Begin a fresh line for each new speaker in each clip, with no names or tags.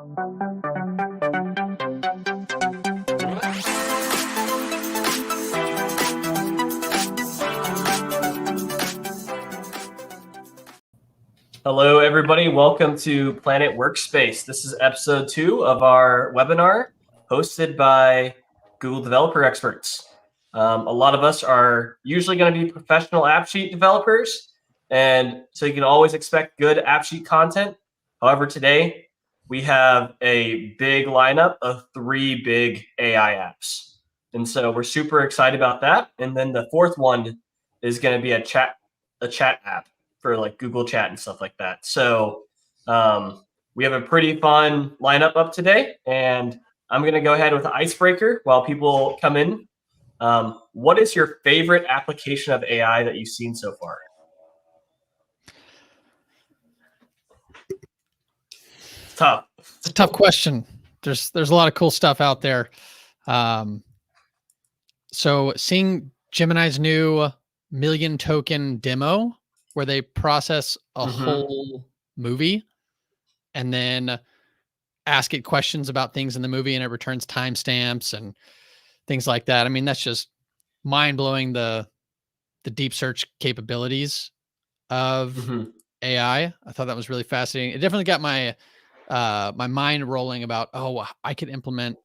Hello, everybody. Welcome to Planet Workspace. This is episode 2 of our webinar hosted by Google Developer Experts. A lot of us are usually going to be professional AppSheet developers, and so you can always expect good AppSheet content. However, today we have a big lineup of 3 big AI apps. And so we're super excited about that. And then the fourth one is going to be a chat app for like Google Chat and stuff like that. So we have a pretty fun lineup up today, and I'm going to go ahead with the icebreaker while people come in. What is your favorite application of AI that you've seen so far? It's tough.
It's a tough question. There's a lot of cool stuff out there. So seeing Gemini's new million token demo where they process a whole movie and then ask it questions about things in the movie, and it returns timestamps and things like that. I mean, that's just mind-blowing, the deep search capabilities of AI. I thought that was really fascinating. It definitely got my my mind rolling about, oh, I could implement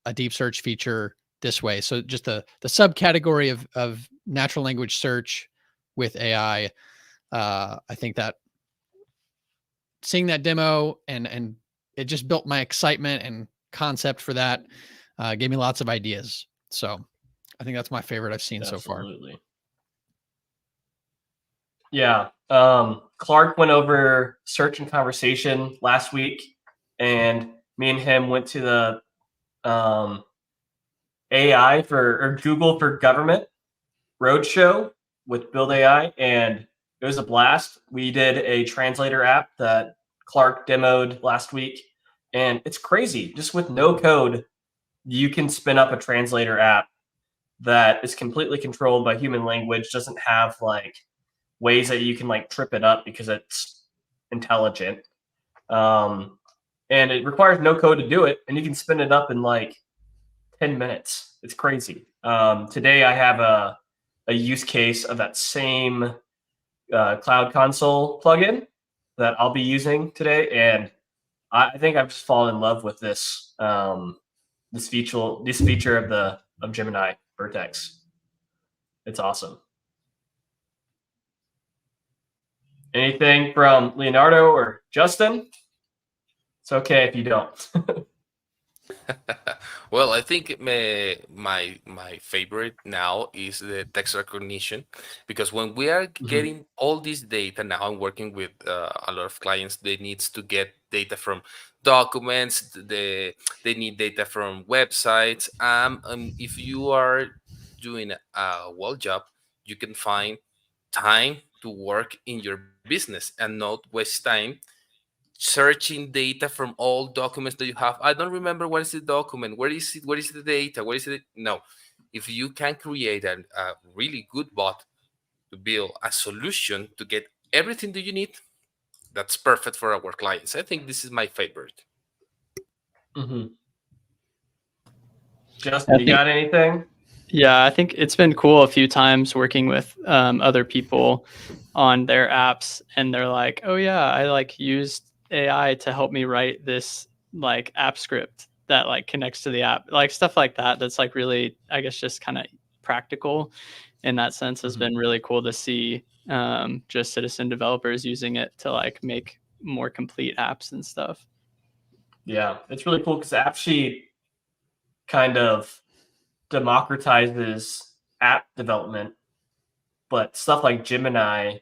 a deep search feature this way. So just the subcategory of natural language search with AI. I think that seeing that demo and it just built my excitement and concept for that. Gave me lots of ideas. So I think that's my favorite I've seen so far.
Absolutely. Yeah. Clark went over search and conversation last week, and me and him went to the AI or Google for Government Roadshow with Build AI, and it was a blast. We did a translator app that Clark demoed last week, and it's crazy. Just with no code, you can spin up a translator app that is completely controlled by human language, doesn't have like ways that you can like trip it up because it's intelligent. And it requires no code to do it, and you can spin it up in like 10 minutes. It's crazy. Today I have a use case of that same Cloud Console plugin that I'll be using today, and I think I've just fallen in love with this this feature of Gemini Vertex. It's awesome. Anything from Leonardo or Justin? It's okay if you don't.
Well, I think my favorite now is the text recognition, because when we are getting all this data now, I'm working with a lot of clients. They needs to get data from documents. They need data from websites. If you are doing a well job, you can find time to work in your business and not waste time searching data from all documents that you have. I don't remember what is the document, where is it, what is the data, what is it? No, if you can create a really good bot to build a solution to get everything that you need, that's perfect for our clients. I think this is my favorite.
Justin, you got anything?
Yeah, I think it's been cool a few times working with other people on their apps, and they're like, oh yeah, I like used AI to help me write this like app script that like connects to the app, like stuff like that. That's like really, I guess, just kind of practical in that sense. Has been really cool to see just citizen developers using it to like make more complete apps and stuff.
Yeah, it's really cool because AppSheet kind of democratizes app development, but stuff like Gemini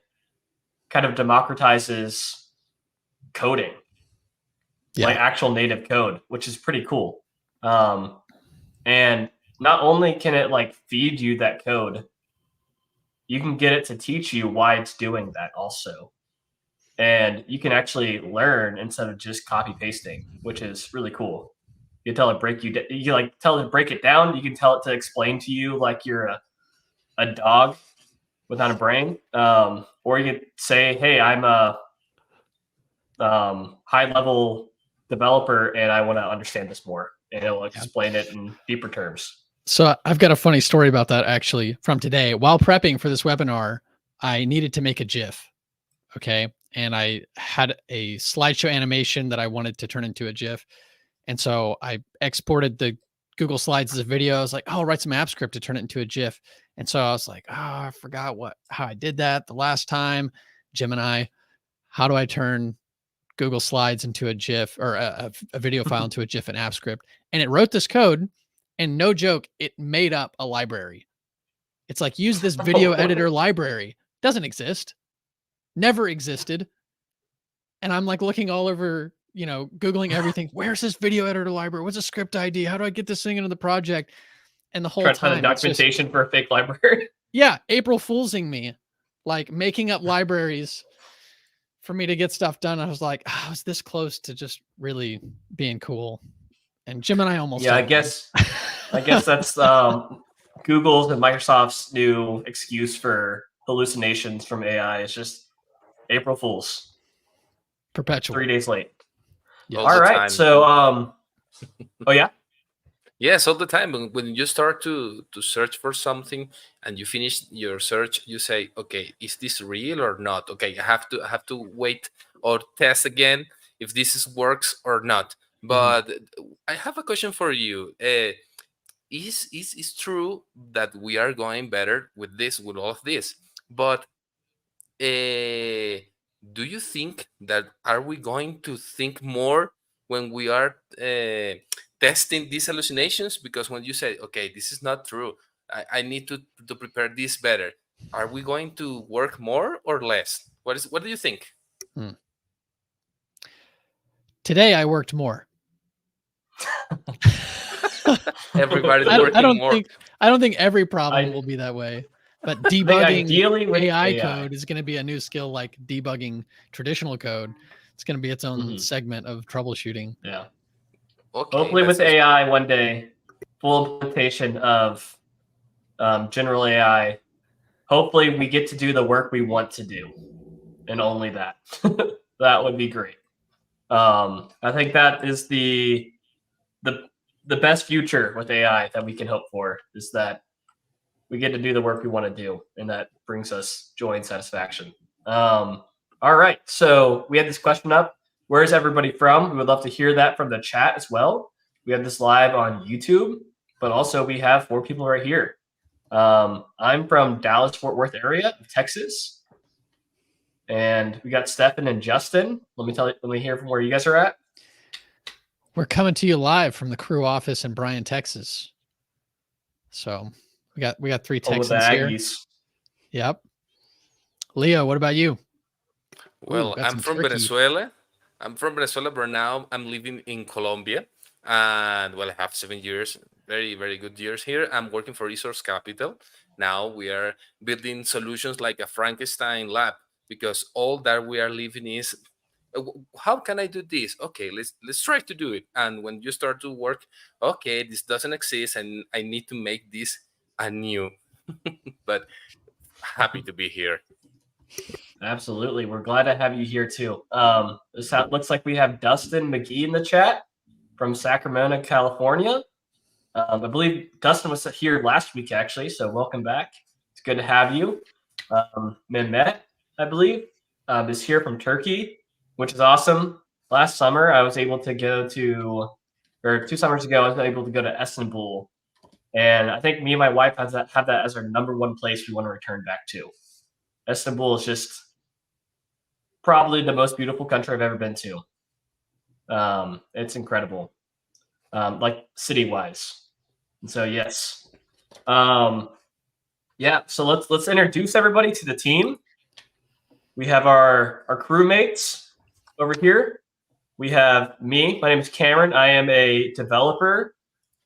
kind of democratizes coding, like actual native code, which is pretty cool. And not only can it like feed you that code, you can get it to teach you why it's doing that also. And you can actually learn instead of just copy pasting, which is really cool. You tell it break it break it down. You can tell it to explain to you like you're a dog without a brain, or you could say, "Hey, I'm a high level developer and I want to understand this more, and it'll explain it in deeper terms.
So I've got a funny story about that actually from today. While prepping for this webinar, I needed to make a GIF. Okay. And I had a slideshow animation that I wanted to turn into a GIF. And so I exported the Google Slides as a video. I was like, oh, I'll write some app script to turn it into a GIF. And so I was like, oh, I forgot how I did that the last time. Gemini, how do I turn Google Slides into a GIF or a video file into a GIF and app script? And it wrote this code, and no joke, it made up a library. It's like, use this video editor library. Doesn't exist. Never existed. And I'm like looking all over, Googling everything. Where's this video editor library? What's a script ID? How do I get this thing into the project? And the whole
Trying to
time,
find documentation for a fake library.
Yeah, April Foolsing me, like making up libraries for me to get stuff done. I was like, I was this close to just really being cool. And Gemini almost.
Yeah, I guess that's Google's and Microsoft's new excuse for hallucinations from AI. It's just April Fools.
Perpetual.
3 days late.
Yeah.
All right. So, oh yeah.
Yes, all the time. When you start to search for something and you finish your search, you say, okay, is this real or not? Okay, I have to wait or test again if this works or not. But I have a question for you. Is true that we are going better with all of this? But do you think that are we going to think more when we are testing these hallucinations? Because when you say, okay, this is not true, I need to prepare this better, are we going to work more or less? What do you think?
Today I worked more.
Everybody's working more.
I don't think every problem will be that way. But debugging
with
AI code is going to be a new skill, like debugging traditional code. It's going to be its own segment of troubleshooting.
Yeah.
Okay,
hopefully with AI one day, full implementation of general AI, hopefully we get to do the work we want to do, and only that. That would be great. I think that is the best future with AI that we can hope for, is that we get to do the work we want to do, and that brings us joy and satisfaction. All right, so we had this question up. Where is everybody from? We would love to hear that from the chat as well. We have this live on YouTube, but also we have 4 people right here. I'm from Dallas-Fort Worth area of Texas, and we got Stefan and Justin. Let me hear from where you guys are at.
We're coming to you live from the crew office in Bryan, Texas. So we got 3 Texans here. Yep. Leo, what about you?
Well, I'm from Venezuela. I'm from Venezuela, but now I'm living in Colombia. And well, I have 7 years, very, very good years here. I'm working for Resource Capital. Now we are building solutions like a Frankenstein lab, because all that we are living is, how can I do this? Okay, let's try to do it. And when you start to work, okay, this doesn't exist, and I need to make this anew. But happy to be here.
Absolutely. We're glad to have you here too. This looks like we have Dustin McGee in the chat from Sacramento, California. I believe Dustin was here last week, actually, so welcome back. It's good to have you. Mehmet, I believe, is here from Turkey, which is awesome. Last summer, I was able to go to, or 2 summers ago, I was able to go to Istanbul. And I think me and my wife have that as our #1 place we want to return back to. Istanbul is just probably the most beautiful country I've ever been to. It's incredible, like city-wise. And so yes, yeah. So let's introduce everybody to the team. We have our crewmates over here. We have me. My name is Cameron. I am a developer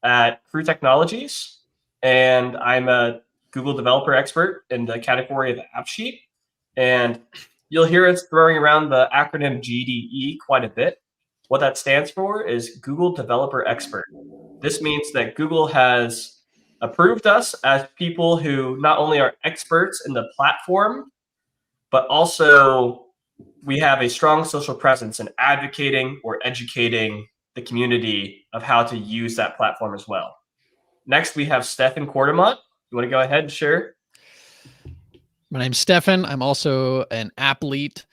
at Crew Technologies, and I'm a Google developer expert in the category of AppSheet. And you'll hear us throwing around the acronym GDE quite a bit. What that stands for is Google Developer Expert. This means that Google has approved us as people who not only are experts in the platform, but also we have a strong social presence in advocating or educating the community of how to use that platform as well. Next, we have Stefan Quartermont. You want to go ahead and share?
My name's Stefan. I'm also an athlete,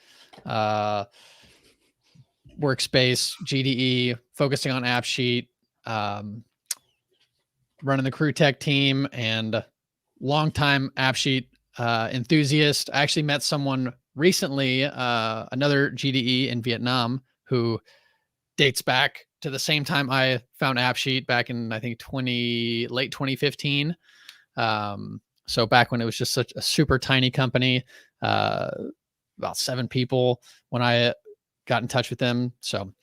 workspace, GDE, focusing on AppSheet, running the crew tech team, and longtime AppSheet enthusiast. I actually met someone recently, another GDE in Vietnam, who dates back to the same time I found AppSheet back in, I think, late 2015. So back when it was just such a super tiny company, about 7 people when I got in touch with them. So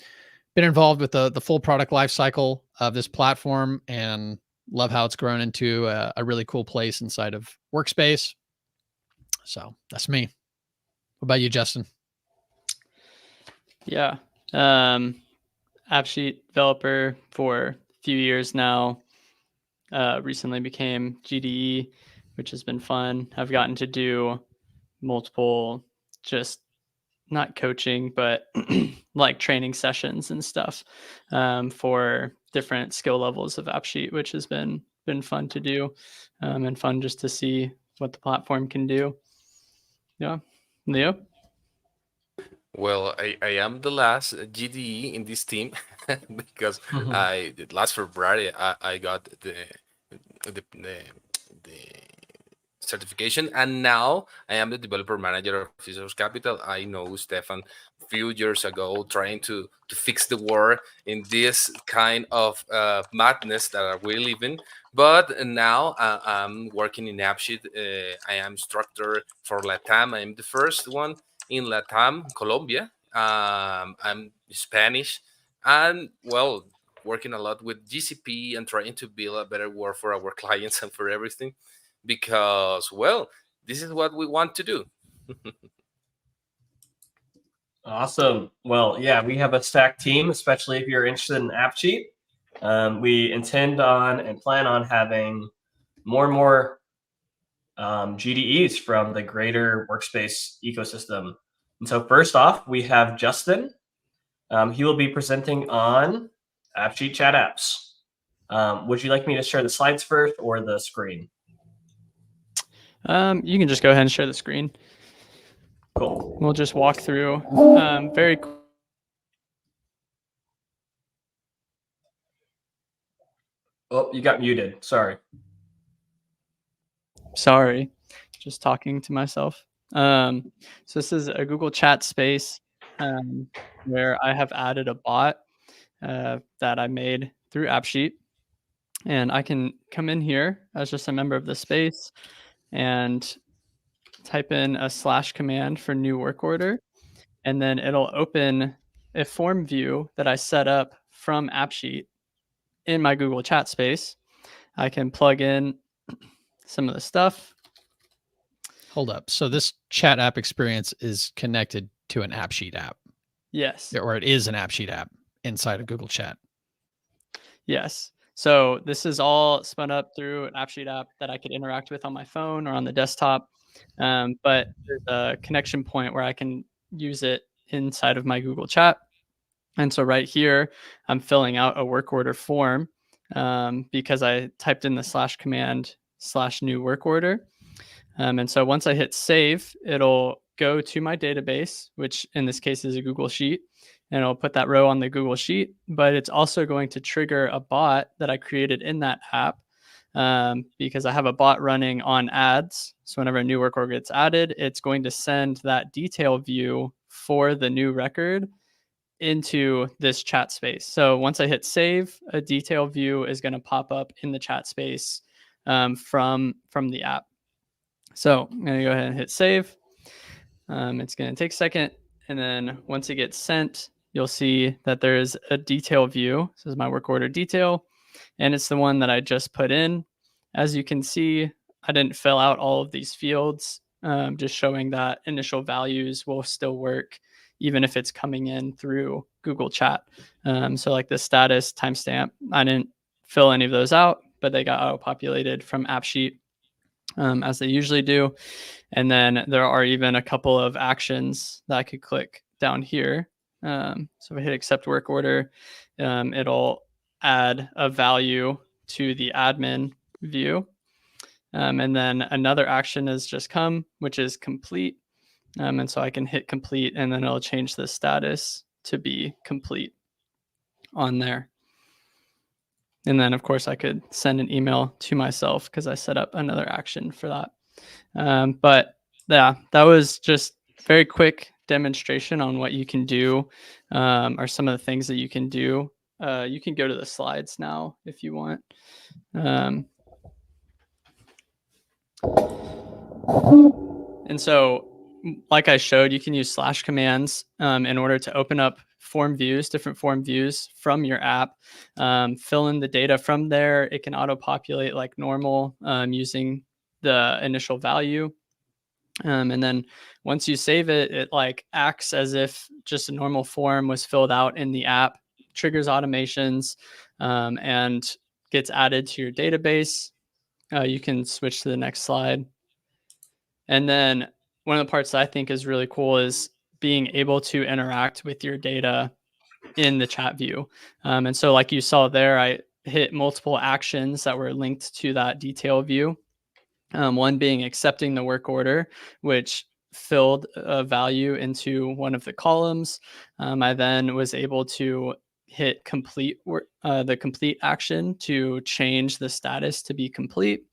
been involved with the full product life cycle of this platform and love how it's grown into a really cool place inside of Workspace. So that's me. What about you, Justin?
Yeah. AppSheet developer for a few years now. Recently became GDE, which has been fun. I've gotten to do multiple, just not coaching, but like training sessions and stuff for different skill levels of AppSheet, which has been fun to do and fun just to see what the platform can do. Yeah. Leo?
Well, I am the last GDE in this team because last February I got the certification, and now I am the developer manager of Resource Capital. I know Stefan a few years ago trying to fix the war in this kind of madness that we live in. But now I'm working in AppSheet. I am instructor for LATAM. I'm the first one in LATAM, Colombia. I'm Spanish, and well, working a lot with GCP and trying to build a better world for our clients and for everything, because well, this is what we want to do.
Awesome. Well, yeah, we have a stacked team, especially if you're interested in AppSheet. We intend on and plan on having more and more GDEs from the greater Workspace ecosystem. And so first off, we have Justin. He will be presenting on AppSheet chat apps. Would you like me to share the slides first or the screen?
You can just go ahead and share the screen.
Cool.
We'll just walk through very
Oh, you got muted. Sorry.
Sorry, just talking to myself. So this is a Google Chat space where I have added a bot that I made through AppSheet. And I can come in here as just a member of the space and type in a / command for new work order. And then it'll open a form view that I set up from AppSheet in my Google Chat space. I can plug in some of the stuff.
Hold up. So this chat app experience is connected to an AppSheet app.
Yes.
Or it is an AppSheet app inside of Google Chat.
Yes. So this is all spun up through an AppSheet app that I could interact with on my phone or on the desktop. But there's a connection point where I can use it inside of my Google Chat. And so right here, I'm filling out a work order form because I typed in the / command / new work order. And so once I hit save, it'll go to my database, which in this case is a Google Sheet, and it'll put that row on the Google Sheet. But it's also going to trigger a bot that I created in that app because I have a bot running on ads. So whenever a new work order gets added, it's going to send that detail view for the new record into this chat space. So once I hit save, a detail view is going to pop up in the chat space from the app. So I'm going to go ahead and hit save. It's going to take a second. And then once it gets sent, you'll see that there is a detail view. This is my work order detail, and it's the one that I just put in. As you can see, I didn't fill out all of these fields, just showing that initial values will still work even if it's coming in through Google Chat. So like the status, timestamp, I didn't fill any of those out, but they got auto-populated from AppSheet. as they usually do. And then there are even a couple of actions that I could click down here. So if I hit accept work order, it'll add a value to the admin view. And then another action has just come, which is complete. And so I can hit complete, and then it'll change the status to be complete on there. And then, of course, I could send an email to myself because I set up another action for that. But yeah, that was just very quick demonstration on what you can do, or some of the things that you can do. You can go to the slides now if you want. And so, like I showed, you can use slash commands in order to open up form views, different form views from your app, fill in the data from there. It can auto-populate like normal using the initial value. And then once you save it, it like acts as if just a normal form was filled out in the app, triggers automations, and gets added to your database. You can switch to the next slide. And then one of the parts that I think is really cool is being able to interact with your data in the chat view. And so like you saw there, I hit multiple actions that were linked to that detail view. One being accepting the work order, which filled a value into one of the columns. I then was able to hit complete the complete action to change the status to be complete.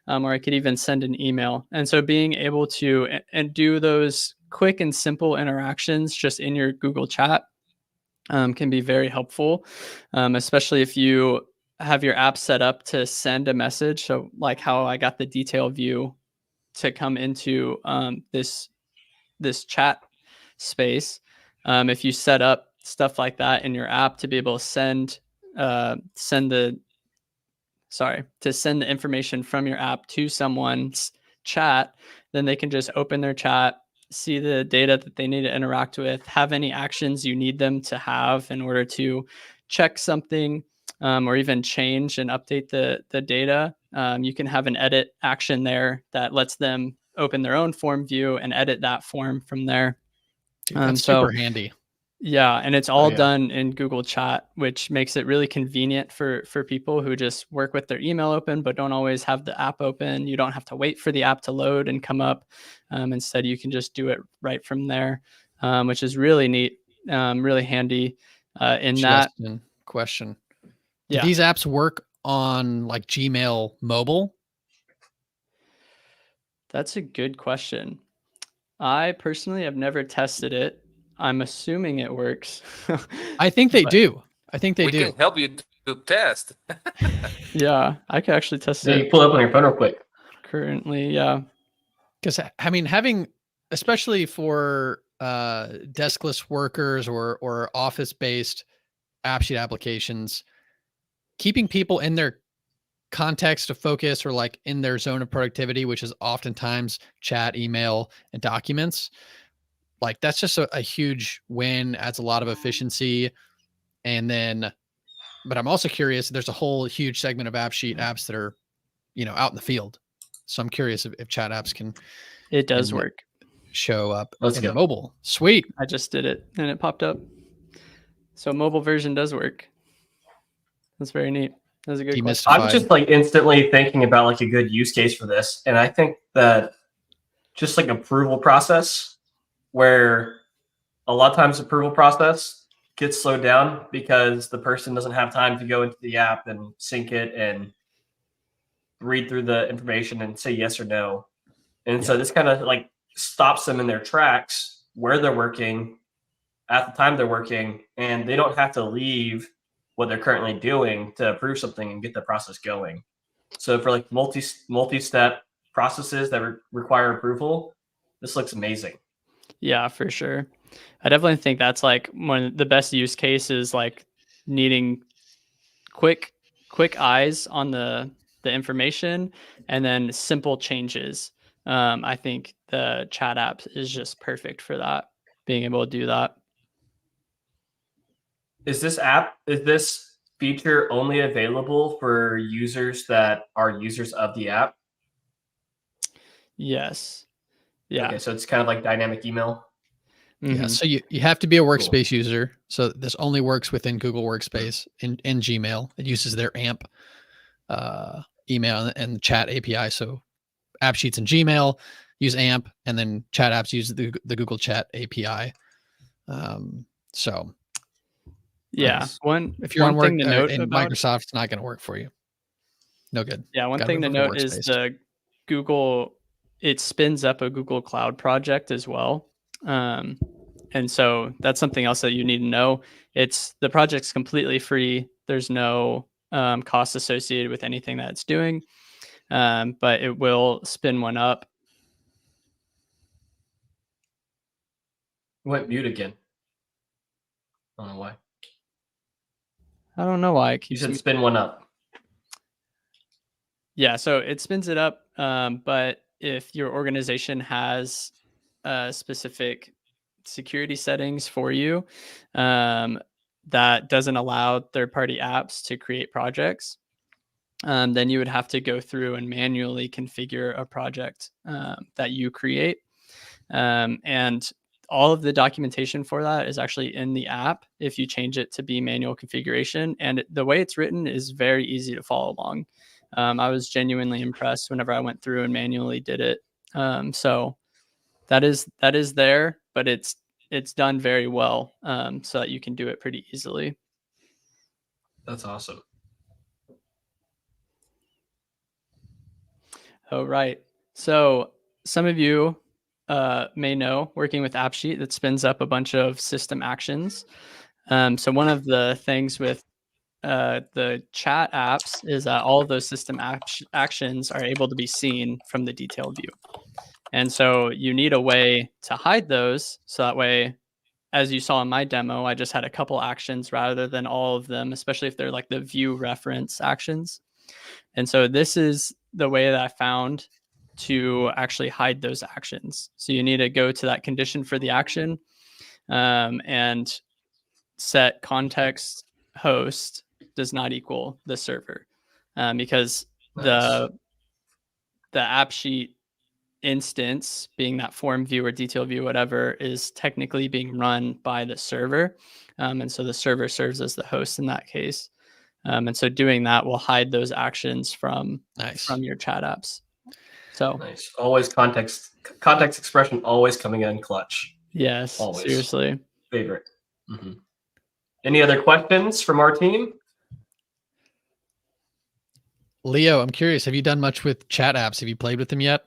Or I could even send an email. And so being able to and do those quick and simple interactions just in your Google Chat can be very helpful, especially if you have your app set up to send a message. So like how I got the detail view to come into this chat space. If you set up stuff like that in your app to be able to send the information from your app to someone's chat, then they can just open their chat, see the data that they need to interact with, have any actions you need them to have in order to check something, or even change and update the data. You can have an edit action there that lets them open their own form view and edit that form from there.
Dude, that's super handy.
Yeah, and it's all done in Google Chat, which makes it really convenient for people who just work with their email open but don't always have the app open. You don't have to wait for the app to load and come up. Instead, you can just do it right from there, which is really neat, really handy.
Question. Do these apps work on like Gmail mobile?
That's a good question. I personally have never tested it. I'm assuming it works.
I think they do. We
can help you to test.
Yeah, I can actually test it.
You pull it up on your phone real quick.
Currently, yeah.
Because I mean, having, especially for deskless workers or office-based AppSheet applications, keeping people in their context of focus or like in their zone of productivity, which is oftentimes chat, email, and documents. Like that's just a huge win, adds a lot of efficiency. And then, but I'm also curious, there's a whole huge segment of AppSheet apps that are, out in the field. So I'm curious if chat apps can.
It does work.
Show up in mobile. Sweet.
I just did it and it popped up. So mobile version does work. That's very neat. That's a good question.
I'm just like instantly thinking about like a good use case for this. And I think that just like approval process, where a lot of times approval process gets slowed down because the person doesn't have time to go into the app and sync it and read through the information and say yes or no. And so this kind of like stops them in their tracks where they're working at the time they're working, and they don't have to leave what they're currently doing to approve something and get the process going. So for like multi-step processes that require approval, this looks amazing. Yeah,
for sure. I definitely think that's like one of the best use cases, like needing quick eyes on the information and then simple changes. I think the chat app is just perfect for that, being able to do that.
Is this feature only available for users that are users of the app?
Yes. Yeah.
Okay, so it's kind of like dynamic email.
Yeah.
Mhm.
So you have to be a workspace user. So this only works within Google Workspace in Gmail. It uses their AMP email and chat API. So app sheets in Gmail use AMP, and then chat apps use the Google Chat API. So
Yeah.
Nice.
if you're on
One
work
thing to note
in
about
Microsoft, it's not going to work for you. No good.
one
Gotta
thing to
move over
note is
Workspace.
the Google, it spins up a Google Cloud project as well. And so that's something else that you need to know. The project's completely free. There's no cost associated with anything that it's doing, but it will spin one up.
You went mute again. I don't know why.
I don't know why it
You
keeps
said spin one up.
Yeah, so it spins it up. But if your organization has specific security settings for you that doesn't allow third-party apps to create projects, then you would have to go through and manually configure a project that you create. And all of the documentation for that is actually in the app if you change it to be manual configuration. And the way it's written is very easy to follow along. I was genuinely impressed whenever I went through and manually did it. So that is there, but it's done very well, so that you can do it pretty easily.
That's awesome.
Oh, right. So some of you may know working with AppSheet that spins up a bunch of system actions. So one of the things with the chat apps is that all of those system actions are able to be seen from the detail view. And so you need a way to hide those. So that way, as you saw in my demo, I just had a couple actions rather than all of them, especially if they're like the view reference actions. And so this is the way that I found to actually hide those actions. So you need to go to that condition for the action and set context host does not equal the server, because
Nice.
the app sheet instance, being that form view or detail view, whatever, is technically being run by the server. And so the server serves as the host in that case. And so doing that will hide those actions from your chat apps. So
Nice. Always context expression always coming in clutch.
yes,
Always.
seriously.
Favorite. Mm-hmm. Any other questions from our team?
Leo, I'm curious. Have you done much with chat apps? Have you played with them yet?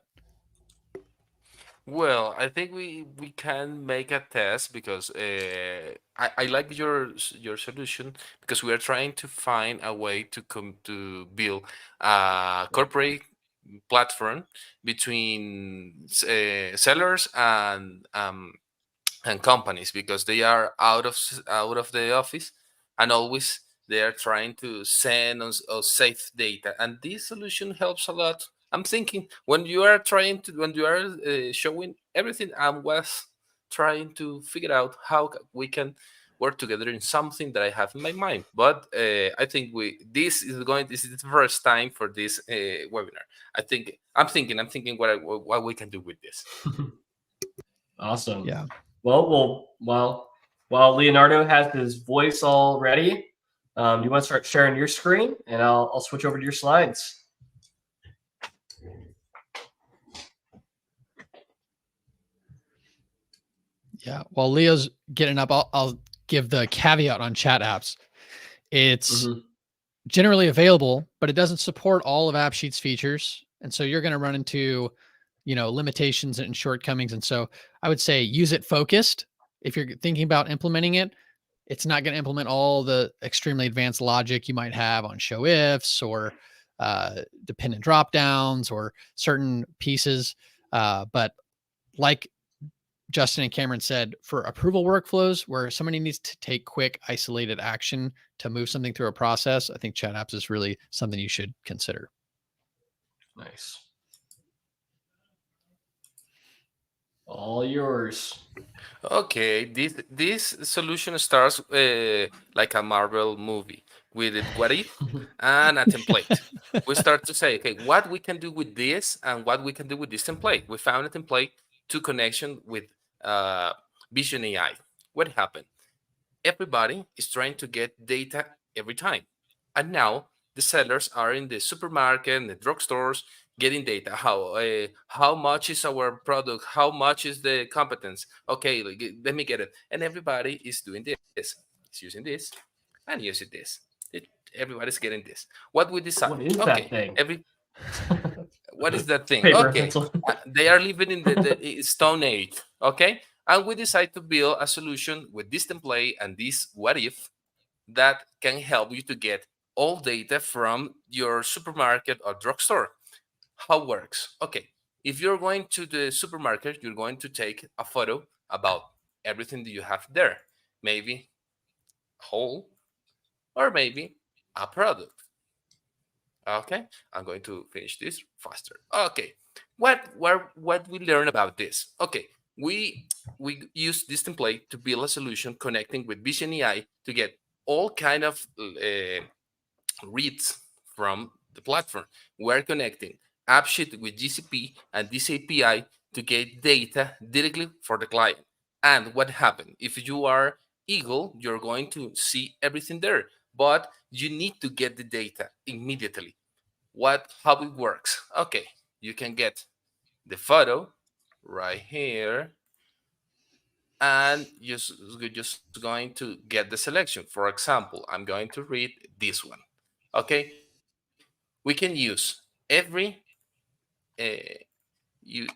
Well, I think we can make a test because I like your solution because we are trying to find a way to build a corporate platform between sellers and companies because they are out of the office and always they are trying to send us safe data, and this solution helps a lot. I'm thinking when you are showing everything, I was trying to figure out how we can work together in something that I have in my mind. But I think this is the first time for this webinar. I'm thinking what we can do with this.
Awesome.
Yeah.
Well, while Leonardo has his voice all ready, do you want to start sharing your screen, and I'll switch over to your slides.
Yeah. While Leo's getting up, I'll give the caveat on chat apps. It's generally available, but it doesn't support all of AppSheet's features. And so you're going to run into, limitations and shortcomings. And so I would say use it focused. If you're thinking about implementing it, it's not going to implement all the extremely advanced logic you might have on show ifs or dependent dropdowns or certain pieces. But like Justin and Cameron said, for approval workflows where somebody needs to take quick, isolated action to move something through a process, I think chat apps is really something you should consider.
Nice. All yours.
Okay, this solution starts like a Marvel movie with it what if and a template. We start to say, okay, what we can do with this and what we can do with this template. We found a template to connection with uh, Vision AI. What happened? Everybody is trying to get data every time. And now the sellers are in the supermarket and the drugstores getting data. How much is our product? How much is the competence? Okay, let me get it. And everybody is doing this. It's using this and using this. Everybody's getting this. What we decide?
What is
Okay,
that thing?
what is that thing?
Paper and
Okay,
pencil.
they are living in the Stone Age. Okay, and we decide to build a solution with this template and this what if that can help you to get all data from your supermarket or drugstore. How it works? Okay, if you're going to the supermarket, you're going to take a photo about everything that you have there, maybe a whole or maybe a product. Okay, I'm going to finish this faster. Okay, what we learn about this? Okay, we use this template to build a solution connecting with Vision AI to get all kind of reads from the platform. We're connecting AppSheet with GCP and this API to get data directly for the client. And what happened? If you are Eagle, you're going to see everything there, but you need to get the data immediately. How it works? Okay, you can get the photo right here, and you're just going to get the selection. For example, I'm going to read this one. Okay, we can use every uh, you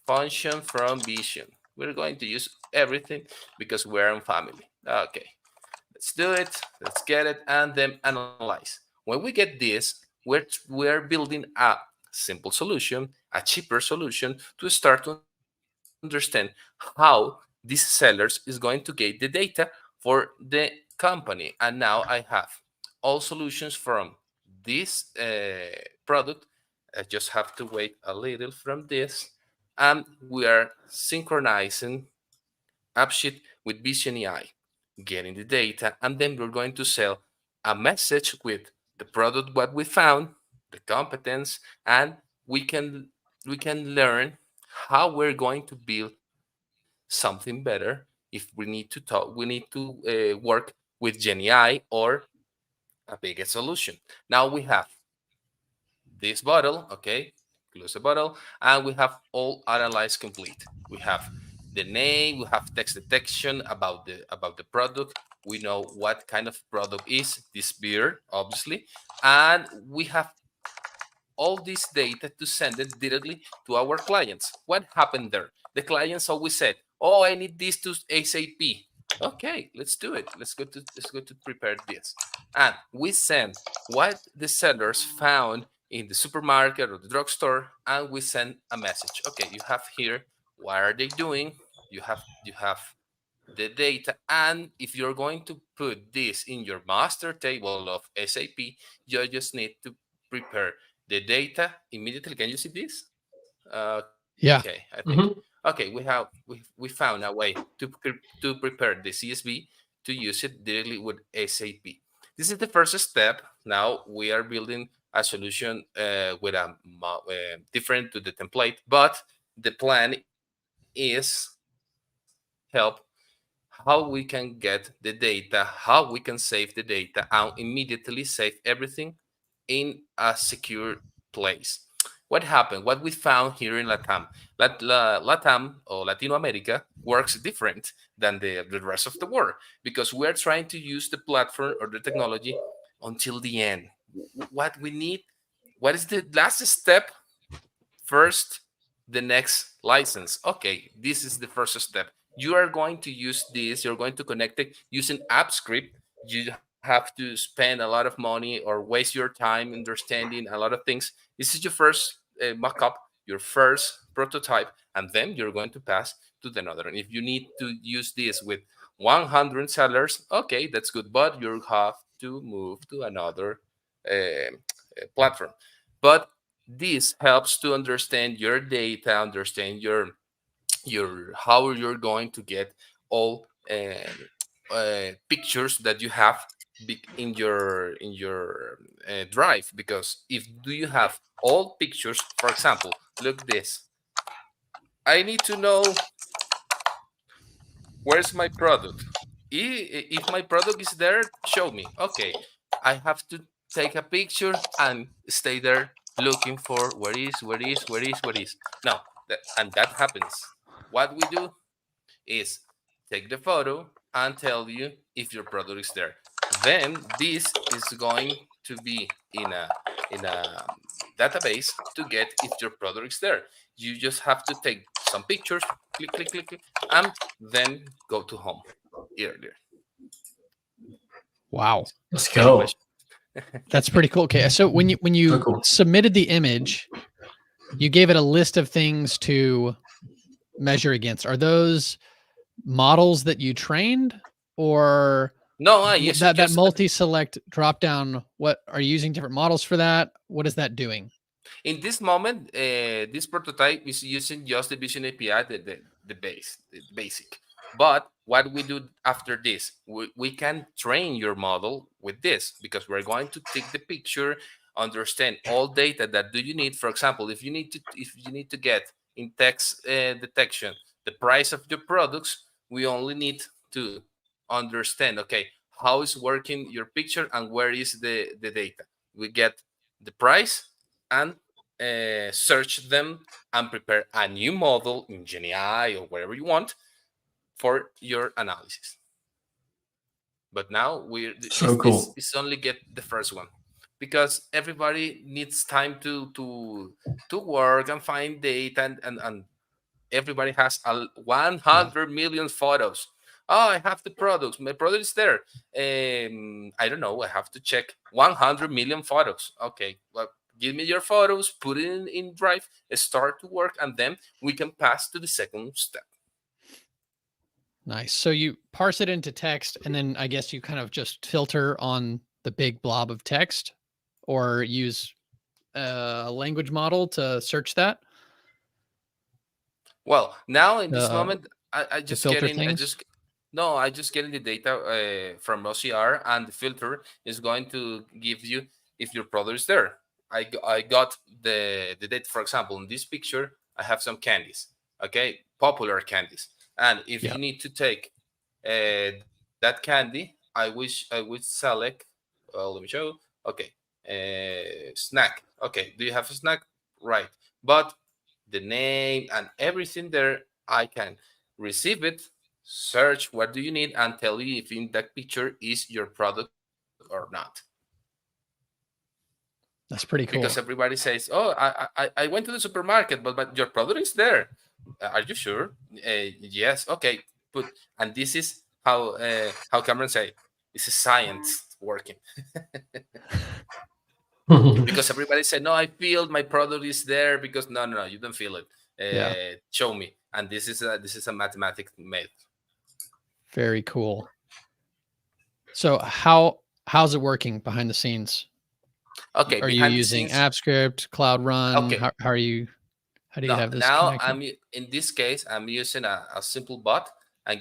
function from Vision. We're going to use everything because we're in family. Okay, let's do it. Let's get it and then analyze. When we get this, we're building a simple solution, a cheaper solution to start to understand how this sellers is going to get the data for the company. And now I have all solutions from this product. I just have to wait a little from this. And we are synchronizing AppSheet with Vision AI, getting the data, and then we're going to sell a message with the product what we found, the competence, and we can we can learn how we're going to build something better. If we need to talk, we need to work with GenAI or a bigger solution. Now we have this bottle, okay, close the bottle, and we have all analyzed complete. We have the name, we have text detection about the product. We know what kind of product is this beer, obviously, and we have all this data to send it directly to our clients. What happened there? The clients always said, "Oh, I need this to ASAP." Okay, let's do it. Let's go to prepare this, and we send what the sellers found in the supermarket or the drugstore, and we send a message. Okay, you have here. What are they doing? You have the data, and if you're going to put this in your master table of SAP, you just need to prepare the data immediately. Can you see this? Okay, I think.
Mhm.
Okay, we found a way to prepare the CSV to use it directly with SAP. This is the first step. Now we are building a solution with different to the template, but the plan is help how we can get the data, how we can save the data, and immediately save everything in a secure place. What happened? What we found here in LATAM? LATAM or Latino America works different than the rest of the world because we're trying to use the platform or the technology until the end. What we need, what is the last step? First, the next license. Okay, this is the first step. You are going to use this, you're going to connect it using AppScript. You have to spend a lot of money or waste your time understanding a lot of things. This is your first mock-up, your first prototype, and then you're going to pass to the another. And if you need to use this with 100 sellers, okay, that's good, but you have to move to another platform. But this helps to understand your data, understand your how you're going to get all pictures that you have in your drive, because if do you have all pictures, for example, look this. I need to know where's my product. If my product is there, show me. Okay, I have to take a picture and stay there looking for where is. No, and that happens. What we do is take the photo and tell you if your product is there. Then this is going to be in a database to get if your product is there. You just have to take some pictures, click, click, click, click, and then go to home earlier.
Wow.
Let's
Any
go.
question?
That's pretty cool. Okay, so when you
So cool.
submitted the image, you gave it a list of things to measure against. Are those models that you trained, or
No, I use
that multi-select drop down? What are you using different models for that? What is that doing?
in this moment, this prototype is using just the Vision API, the basic. But what we do after this, we can train your model with this, because we're going to take the picture, understand all data that do you need. For example, if you need to get in text detection the price of your products, we only need to understand, okay, how is working your picture and where is the data. We get the price and search them and prepare a new model in GenAI or wherever you want for your analysis. But now
So cool.
this only get the first one, because everybody needs time to work and find data, and everybody has 100 million photos. Oh, I have the products. My product is there. I don't know. I have to check 100 million photos. Okay, well, give me your photos, put it in Drive, start to work, and then we can pass to the second step.
Nice. So you parse it into text, and then I guess you kind of just filter on the big blob of text, or use a language model to search that.
Well, now in this moment, I just
filter
getting I
things?
just no, I just getting the data from OCR, and the filter is going to give you if your product is there. I got the data. For example, in this picture, I have some candies. Okay, popular candies, and if
Yeah.
you need to take that candy, I would select. Well, let me show. Okay, snack. Okay, do you have a snack? Right, but the name and everything there, I can receive it, search what do you need, and tell you if in that picture is your product or not.
That's pretty cool.
Because everybody says, "Oh, I went to the supermarket, but your product is there. Are you sure?" Yes. Okay. And this is how Cameron say, "This is science working." Because everybody said, "No, I feel my product is there." Because no, you don't feel it.
Yeah.
Show me. And this is a mathematical method.
Very cool. So how's it working behind the scenes?
Okay.
Are you using AppScript, Cloud Run?
Okay.
How do you have this
now
connected?
in this case, I'm using a simple bot. I'm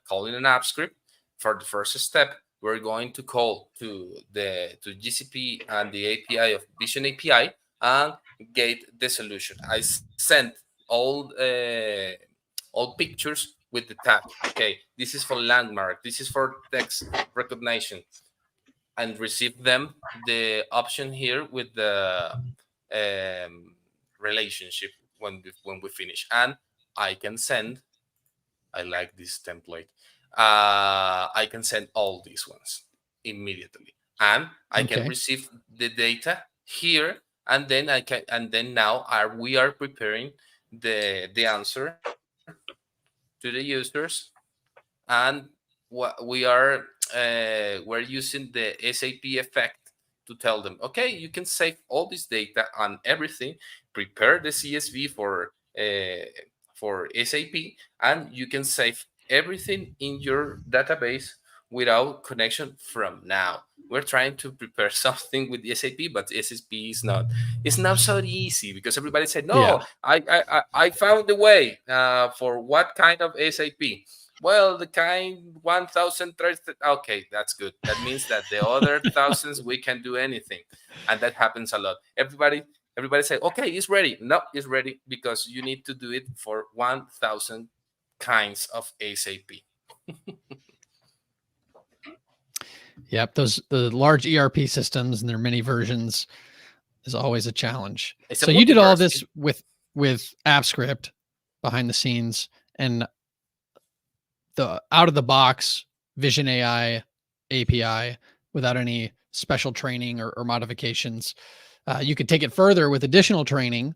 calling an AppScript. For the first step, we're going to call to GCP and the API of Vision API and get the solution. I sent all pictures with the tag. Okay, this is for landmark. This is for text recognition, and receive them the option here with the relationship when we finish, and I can send. I like this template. I can send all these ones immediately, and I can receive the data here, and then now we are preparing the answer to the users, and what we're using the SAP effect to tell them, okay, you can save all this data and everything, prepare the CSV for SAP, and you can save everything in your database without connection from now. We're trying to prepare something with the SAP, but SAP is not so easy, because everybody said, no, I found the way for what kind of SAP. Well, the kind 1,000. Okay, that's good. That means that the other thousands we can do anything, and that happens a lot. Everybody say, okay, it's ready. No, it's ready because you need to do it for 1,000 kinds of SAP.
Yep, the large ERP systems and their many versions is always a challenge.
It's a
So you did all
multiverse.
this with AppScript behind the scenes and the out of the box Vision AI API without any special training or modifications. You could take it further with additional training.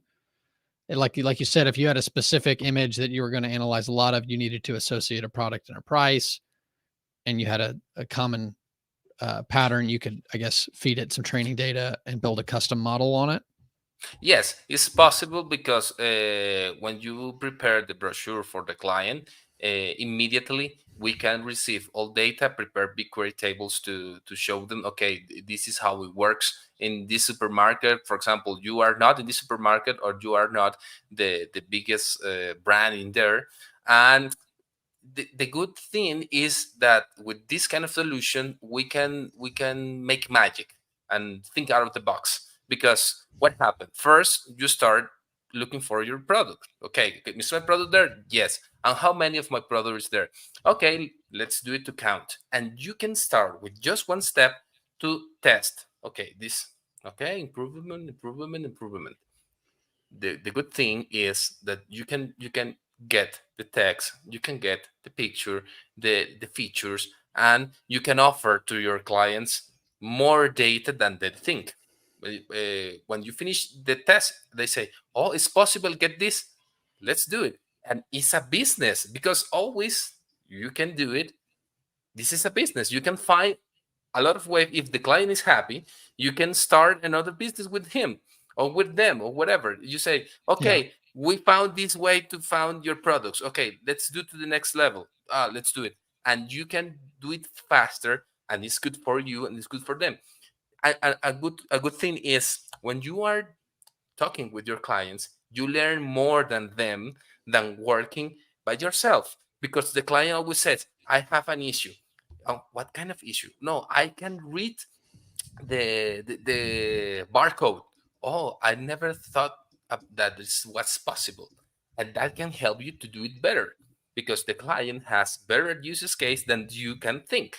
Like you said, if you had a specific image that you were going to analyze a lot of, you needed to associate a product and a price, and you had a common pattern, you could, I guess, feed it some training data and build a custom model on it.
Yes, it's possible because when you prepare the brochure for the client, immediately we can receive all data, prepare BigQuery tables to show them, okay, this is how it works in this supermarket. For example, you are not in this supermarket or you are not the biggest brand in there. And the good thing is that with this kind of solution, we can make magic and think out of the box. Because what happened? First, you start looking for your product. Okay, is my product there? Yes. And how many of my product is there? Okay, let's do it to count. And you can start with just one step to test. Okay, this. Okay, improvement. The good thing is that you can get the text, you can get the picture, the features, and you can offer to your clients more data than they think. When you finish the test, they say, oh, it's possible, get this, let's do it. And it's a business, because always you can do it. This is a business. You can find a lot of ways. If the client is happy, you can start another business with him or with them or whatever. You say, okay, we found this way to find your products. Okay, let's do to the next level. Let's do it. And you can do it faster, and it's good for you and it's good for them. A good thing is when you are talking with your clients, you learn more than them than working by yourself, because the client always says, I have an issue. Oh, what kind of issue? No, I can read the barcode. Oh, I never thought that this was possible. And that can help you to do it better, because the client has better use case than you can think.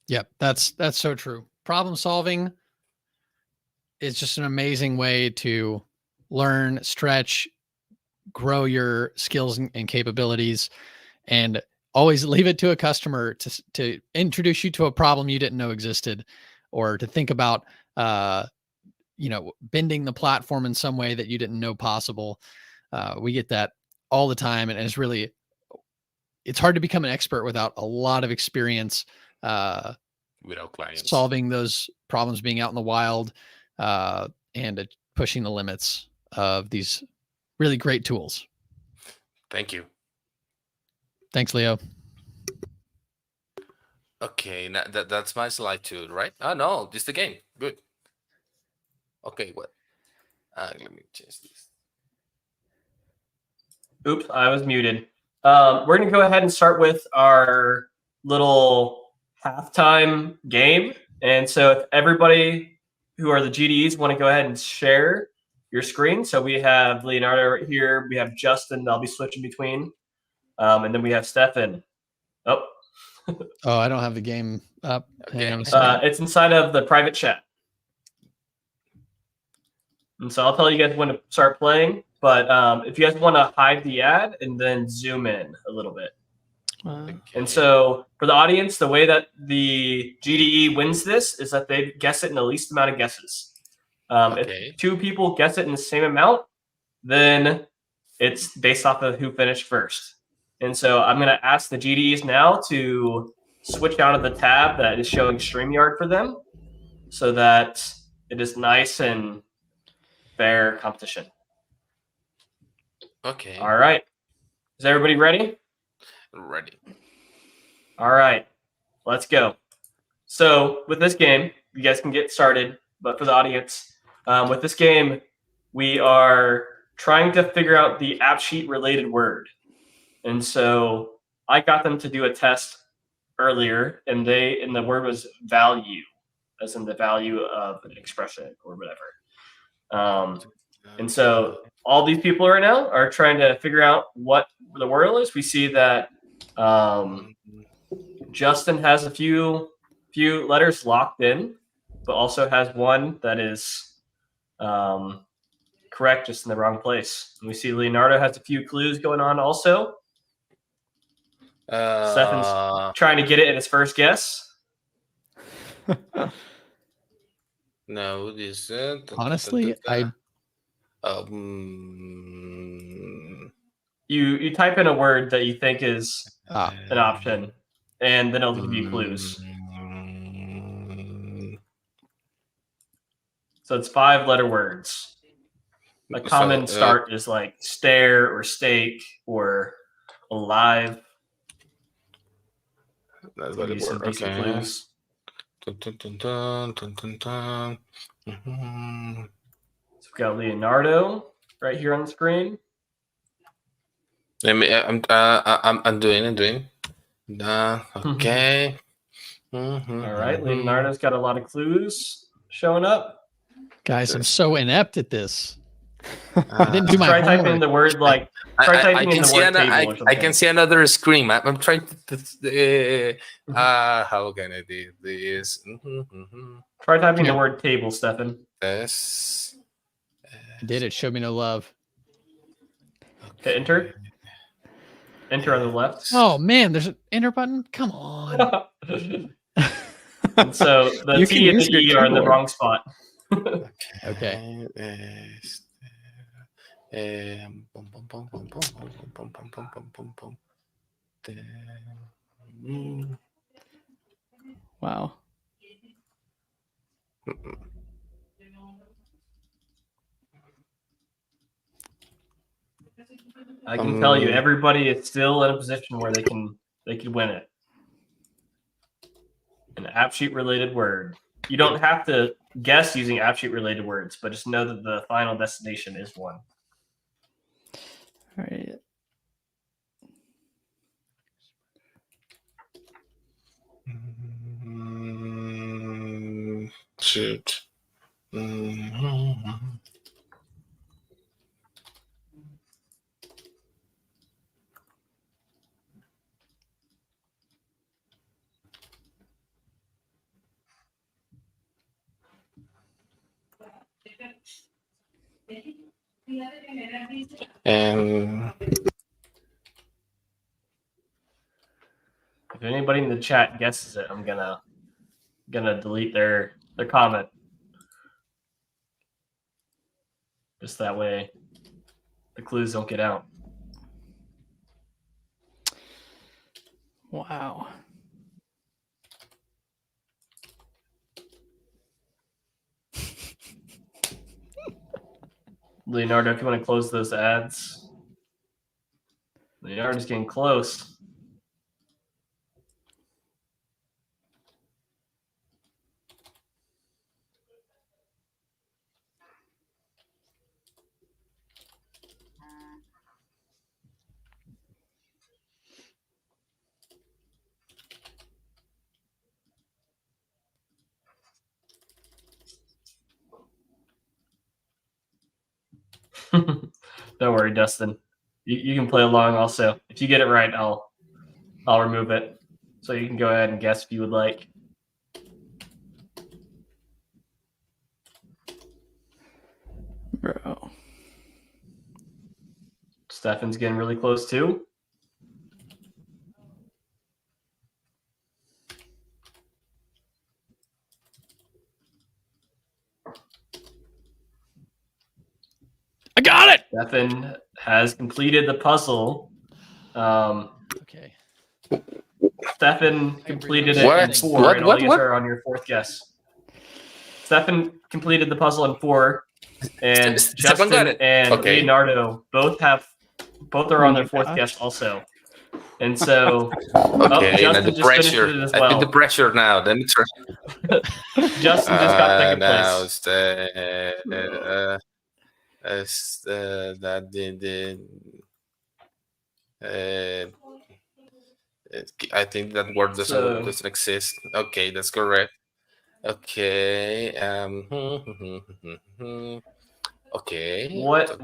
Yep, that's so true. Problem solving is just an amazing way to learn, stretch, grow your skills and capabilities, and always leave it to a customer to introduce you to a problem you didn't know existed, or to think about bending the platform in some way that you didn't know possible. We get that all the time, and it's hard to become an expert without a lot of experience
without clients
solving those problems, being out in the wild, and pushing the limits of these really great tools.
Thank you.
Thanks, Leo.
Okay, now that's my slide too, right? Oh no, this is the game. Good. Okay, what? Let me change this.
Oops, I was muted. We're going to go ahead and start with our little halftime game. And so if everybody who are the GDEs want to go ahead and share your screen. So we have Leonardo right here. We have Justin. I'll be switching between. And then we have Stefan. Oh,
I don't have the game up.
Okay.
It's inside of the private chat. And so I'll tell you guys when to start playing. But if you guys want to hide the ad and then zoom in a little bit.
Okay.
And so for the audience, the way that the GDE wins this is that they guess it in the least amount of guesses. If two people guess it in the same amount, then it's based off of who finished first. And so I'm going to ask the GDEs now to switch out of the tab that is showing StreamYard for them so that it is nice and fair competition.
Okay.
All right. Is everybody ready?
Ready.
All right. Let's go. So with this game, you guys can get started. But for the audience, with this game, we are trying to figure out the AppSheet related word. And so I got them to do a test earlier, and the word was value, as in the value of an expression or whatever. And so all these people right now are trying to figure out what the word is. We see that Justin has a few letters locked in, but also has one that is correct, just in the wrong place. And we see Leonardo has a few clues going on also. Stefan's trying to get it in his first guess.
No, this
Honestly, I
you type in a word that you think is an option, and then it'll give you clues. So it's 5-letter words. A common start is like stare or steak or alive.
That's what it
Some decent
okay.
clues.
Dun, dun, dun, dun, dun, dun, dun. Mhm.
So we've got Leonardo right here on the screen.
I'm doing. Okay. Mhm,
All right,
mhm.
Leonardo's got a lot of clues showing up.
guys, I'm so inept at this. I didn't do my
Try typing
homework.
in the word like. Try typing in the word table or something.
I can see another screen. I'm trying to. How can I do this?
Try typing the word table, Stefan.
Yes.
I did it. Showed me no love.
Hit enter. Enter on the left.
Oh man, there's an enter button. Come on.
And so the
You
T
can
and
use
the
your
E are in the
keyboard.
wrong spot.
Okay.
Wow.
I can tell you, everybody is still in a position where they can win it. An AppSheet related word. You don't have to guess using AppSheet related words, but just know that the final destination is one.
All right.
Shoot. And
if anybody in the chat guesses it, I'm gonna delete their comment. Just that way the clues don't get out.
Wow.
Leonardo, if you want to close those ads. Leonardo's getting close. Don't worry, Dustin. You can play along also. If you get it right, I'll remove it. So you can go ahead and guess if you would like.
Bro.
Stefan's getting really close too.
I got it.
Stefan has completed the puzzle.
Okay.
Stefan completed it
What?
in 4,
What?
and all
What?
you
What?
are on your 4th guess. Stefan completed the puzzle in 4, and
Stefan got
Justin
it.
and
Okay.
Leonardo both are
Oh
on
my
their 4th
gosh.
guess also. And so
Okay,
Justin
the
just finished
pressure.
it as
I
well.
feel the pressure now. Then it's
Justin just got second
now
place.
it's that the Uh, I think that word doesn't exist. Okay, that's correct. Okay. Okay.
What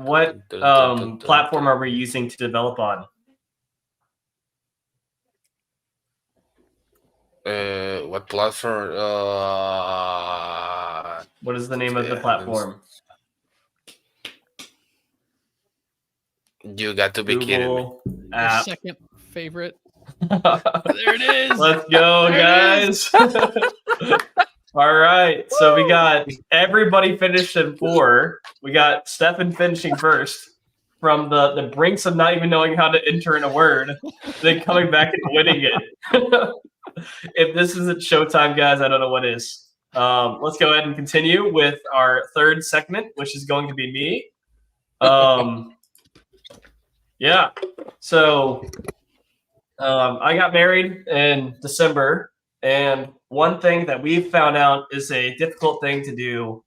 platform are we using to develop on?
What platform?
What is the name of the platform?
You got to be kidding me.
Google
Your
app.
second favorite.
There
it is.
Let's go, guys. All right. So we got everybody finished in 4. We got Stefan finishing first from the brinks of not even knowing how to enter in a word, then coming back and winning it. If this isn't showtime, guys, I don't know what is. Let's go ahead and continue with our third segment, which is going to be me. Yeah. So I got married in December, and one thing that we've found out is a difficult thing to do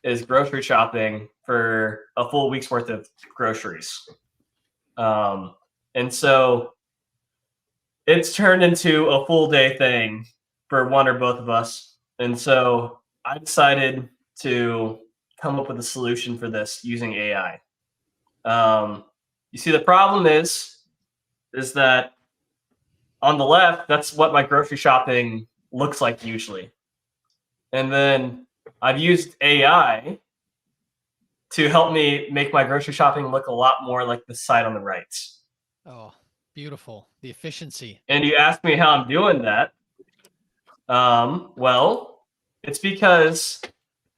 is grocery shopping for a full week's worth of groceries. And so it's turned into a full day thing for one or both of us. And so I decided to come up with a solution for this using AI. You see, the problem is that on the left, that's what my grocery shopping looks like usually. And then I've used AI to help me make my grocery shopping look a lot more like the side on the right.
Oh, beautiful. The efficiency.
And you asked me how I'm doing that. Well, it's because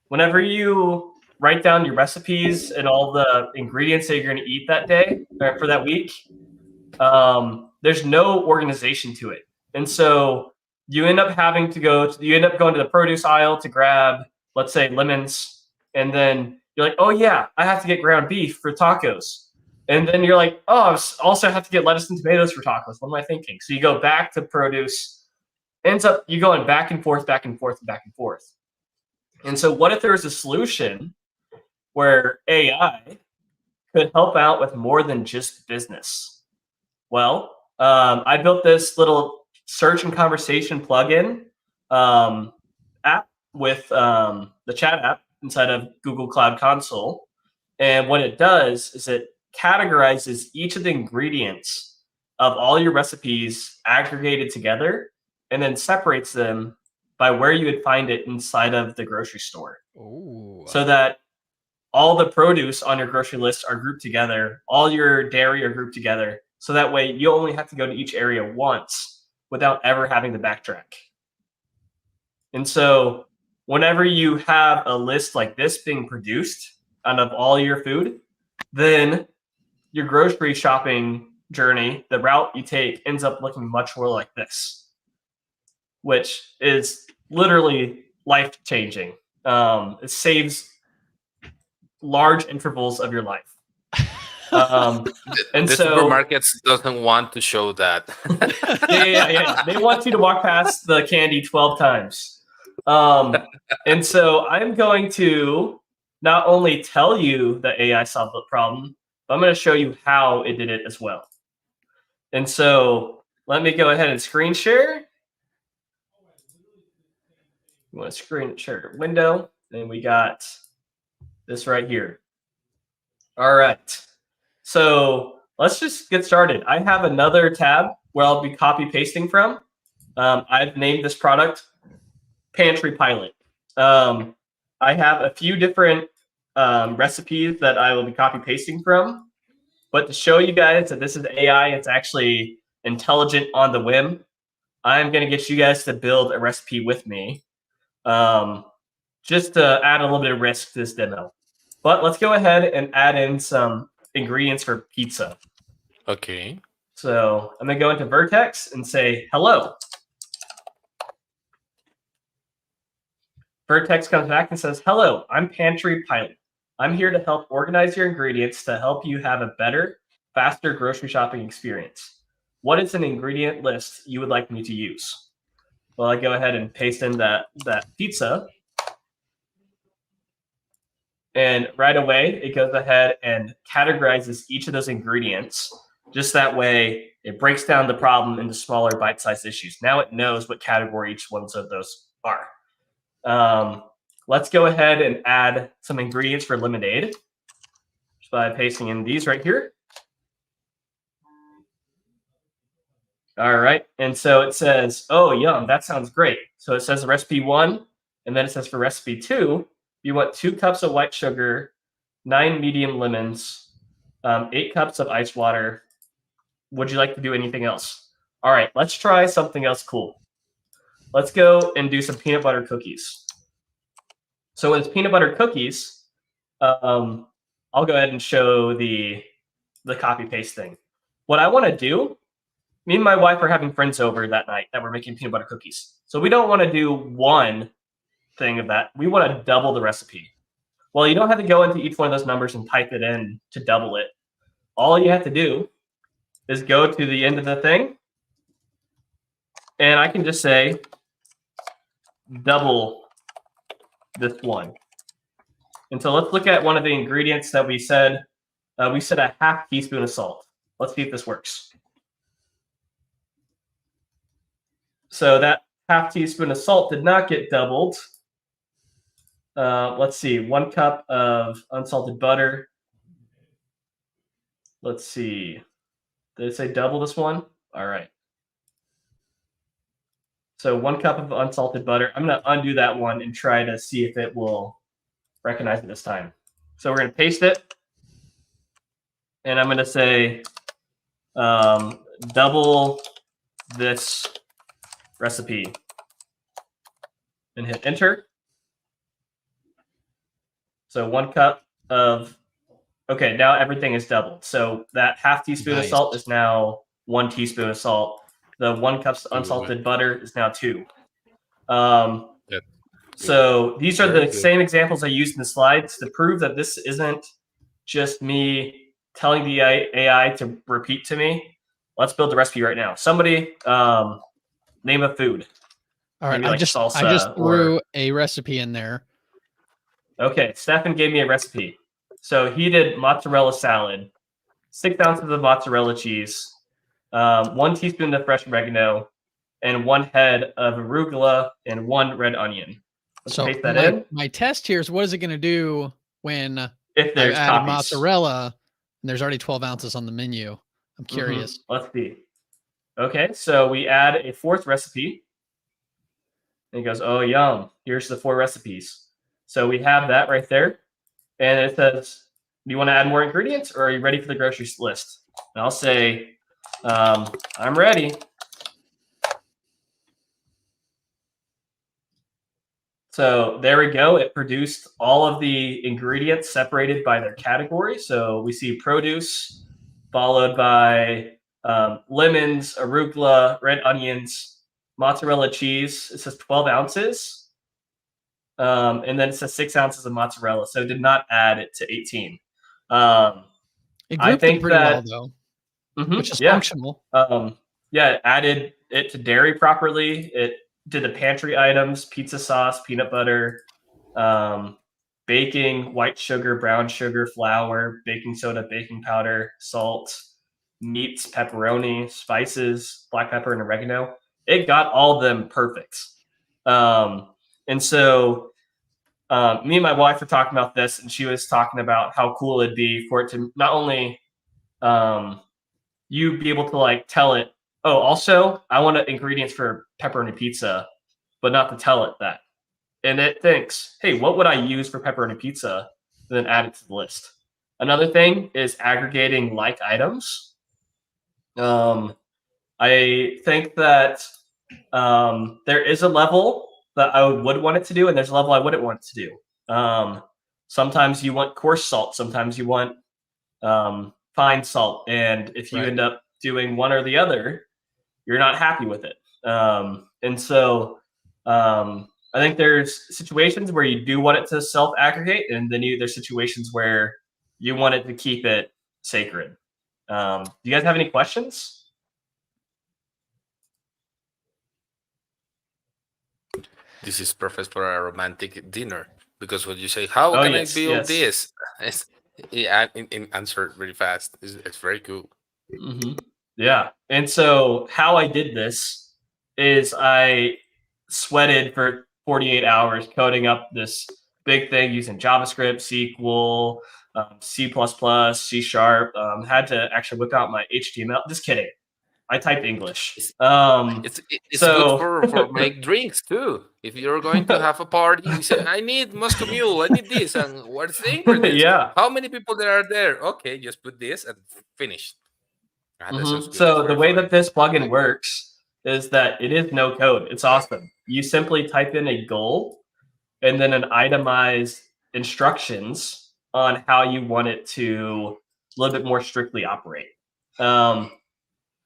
whenever you write down your recipes and all the ingredients that you're going to eat that day or for that week, there's no organization to it. And so you end up going to the produce aisle to grab, let's say, lemons. And then you're like, oh yeah, I have to get ground beef for tacos. And then you're like, oh, I also have to get lettuce and tomatoes for tacos. What am I thinking? So you go back to produce. Ends up you going back and forth, back and forth, back and forth. And so what if there was a solution where AI could help out with more than just business? Well, I built this little search and conversation plugin app with the chat app inside of Google Cloud Console. And what it does is it categorizes each of the ingredients of all your recipes aggregated together and then separates them by where you would find it inside of the grocery store.
Ooh.
So that all the produce on your grocery list are grouped together, all your dairy are grouped together. So that way you only have to go to each area once without ever having to backtrack. And so whenever you have a list like this being produced out of all your food, then your grocery shopping journey, the route you take, ends up looking much more like this, which is literally life-changing. It saves large intervals of your life. And
the
so
supermarkets doesn't want to show that.
yeah. They want you to walk past the candy 12 times. And so I'm going to not only tell you that AI solved the problem, but I'm going to show you how it did it as well. And so let me go ahead and screen share. You want to screen share window, and we got this right here. All right. So let's just get started. I have another tab where I'll be copy pasting from. I've named this product Pantry Pilot. I have a few different recipes that I will be copy pasting from. But to show you guys that this is AI, it's actually intelligent on the whim, I'm going to get you guys to build a recipe with me, just to add a little bit of risk to this demo. But let's go ahead and add in some ingredients for pizza.
Okay.
So I'm going to go into Vertex and say, hello. Vertex comes back and says, hello, I'm Pantry Pilot. I'm here to help organize your ingredients to help you have a better, faster grocery shopping experience. What is an ingredient list you would like me to use? Well, I go ahead and paste in that pizza. And right away, it goes ahead and categorizes each of those ingredients Just that way, it breaks down the problem into smaller bite-sized issues. Now it knows what category each one of those are. Let's go ahead and add some ingredients for lemonade just by pasting in these right here. All right, and so it says, oh, yum, that sounds great. So it says recipe 1, and then it says for recipe 2, you want 2 cups of white sugar, 9 medium lemons, 8 cups of ice water. Would you like to do anything else? All right, let's try something else cool. Let's go and do some peanut butter cookies. So with peanut butter cookies, I'll go ahead and show the copy paste thing. What I want to do, me and my wife are having friends over that night that we're making peanut butter cookies. So we don't want to do one thing of that. We want to double the recipe. Well, you don't have to go into each one of those numbers and type it in to double it. All you have to do is go to the end of the thing, and I can just say double this one. And so let's look at one of the ingredients that we said. We said a half teaspoon of salt. Let's see if this works. So that half teaspoon of salt did not get doubled. Let's see, 1 cup of unsalted butter. Let's see. Did it say double this one? All right. So 1 cup of unsalted butter. I'm going to undo that one and try to see if it will recognize it this time. So we're going to paste it. And I'm going to say double this recipe and hit enter. So 1 cup of, okay, now everything is doubled. So that half teaspoon of salt is now 1 teaspoon of salt. The 1 cup unsalted butter is now 2. So these are the same examples I used in the slides to prove that this isn't just me telling the AI to repeat to me. Let's build the recipe right now. Somebody name a food.
All right,
Maybe like
I just
salsa
threw a recipe in there.
Okay, Stefan gave me a recipe. So he did mozzarella salad, 6 ounces of mozzarella cheese, 1 teaspoon of fresh oregano, and 1 head of arugula and 1 red onion. Let's paste that in.
My test here is, what is it going to do when
If
I've
there's
added
copies.
mozzarella and there's already 12 ounces on the menu? I'm curious.
Let's see. Okay, so we add a 4th recipe. And he goes, oh, yum. Here's the 4 recipes. So we have that right there. And it says, do you want to add more ingredients, or are you ready for the grocery list? And I'll say, I'm ready. So there we go. It produced all of the ingredients separated by their category. So we see produce, followed by lemons, arugula, red onions, mozzarella cheese. It says 12 ounces. And then it says 6 ounces of mozzarella. So it did not add it to 18.
It grouped them pretty well, though, which is functional.
It added it to dairy properly. It did the pantry items: pizza sauce, peanut butter, baking, white sugar, brown sugar, flour, baking soda, baking powder, salt, meats, pepperoni, spices, black pepper, and oregano. It got all of them perfect. And so me and my wife were talking about this, and she was talking about how cool it'd be for it to not only you be able to like tell it, oh, also I want ingredients for pepperoni pizza, but not to tell it that. And it thinks, hey, what would I use for pepperoni pizza? And then add it to the list. Another thing is aggregating like items. I think that there is a level that I would want it to do, and there's a level I wouldn't want it to do. Sometimes you want coarse salt, sometimes you want fine salt, and if you end up doing one or the other, you're not happy with it. And so I think there's situations where you do want it to self-aggregate, and then there's situations where you want it to keep it sacred. Do you guys have any questions?
This is perfect for a romantic dinner, because when you say, how can I build this? In answer very fast. It's very cool.
Yeah. And so how I did this is I sweated for 48 hours coding up this big thing using JavaScript, SQL, C++, C Sharp. Had to actually whip out my HTML. Just kidding. I typed English.
It's good
So
for make drinks too. If you're going to have a party, you say, "I need Moscow Mule. I need this." And what's the ingredients?
yeah.
How many people there are there? Okay, just put this and finish. That sounds good. It's
So the
very
way
funny.
that this plugin works is that it is no code. It's awesome. You simply type in a goal and then an itemized instructions on how you want it to a little bit more strictly operate.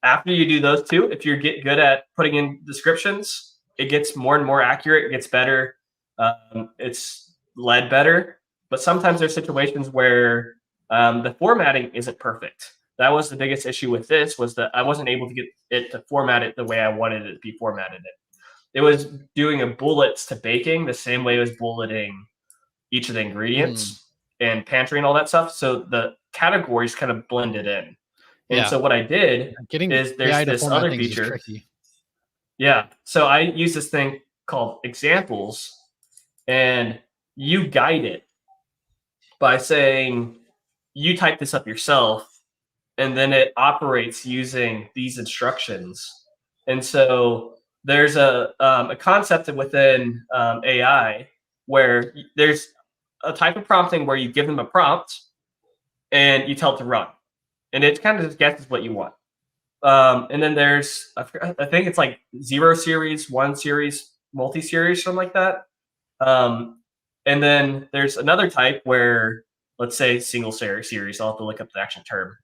After you do those two, if you get good at putting in descriptions, it gets more and more accurate. It gets better. It's led better. But sometimes there's situations where the formatting isn't perfect. That was the biggest issue with this, was that I wasn't able to get it to format it the way I wanted it to be formatted. It was doing a bullets to baking the same way it was bulleting each of the ingredients and pantry and all that stuff. So the categories kind of blended in. And so what I did is there's this other feature. Yeah. So I use this thing called examples, and you guide it by saying you type this up yourself, and then it operates using these instructions. And so there's a concept within AI where there's a type of prompting where you give them a prompt and you tell it to run, and it kind of just guesses what you want. And then there's, I think it's like 0 series, 1 series, multi-series, something like that. And then there's another type where, let's say single series. I'll have to look up the actual term,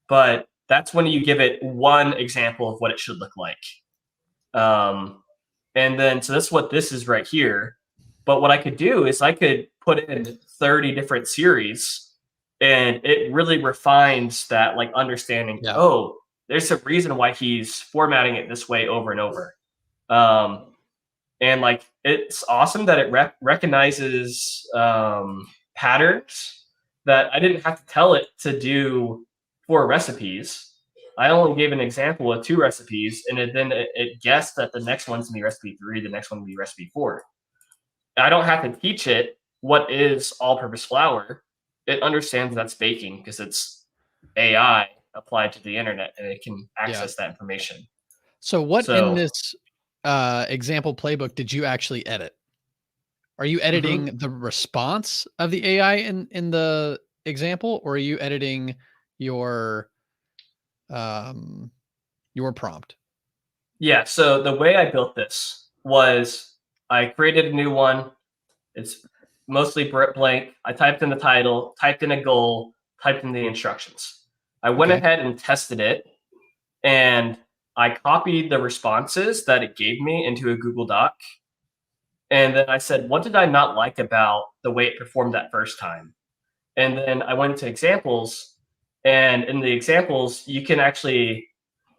but that's when you give it one example of what it should look like. And then, so that's what this is right here. But what I could do is I could put in 30 different series, and it really refines that like understanding. Yeah. Oh, there's a reason why he's formatting it this way over and over. And like, it's awesome that it recognizes patterns that I didn't have to tell it to do 4 recipes. I only gave an example of 2 recipes, and it guessed that the next one's gonna be recipe 3, the next one will be recipe 4. I don't have to teach it what is all-purpose flour. It understands that's baking because it's AI applied to the internet, and it can access that information.
So what in this example playbook did you actually edit? Are you editing the response of the AI in the example, or are you editing your prompt?
Yeah, so the way I built this was I created a new one. It's mostly blank. I typed in the title, typed in a goal, typed in the instructions. I went ahead and tested it, and I copied the responses that it gave me into a Google Doc. And then I said, what did I not like about the way it performed that first time? And then I went to examples, and in the examples, you can actually,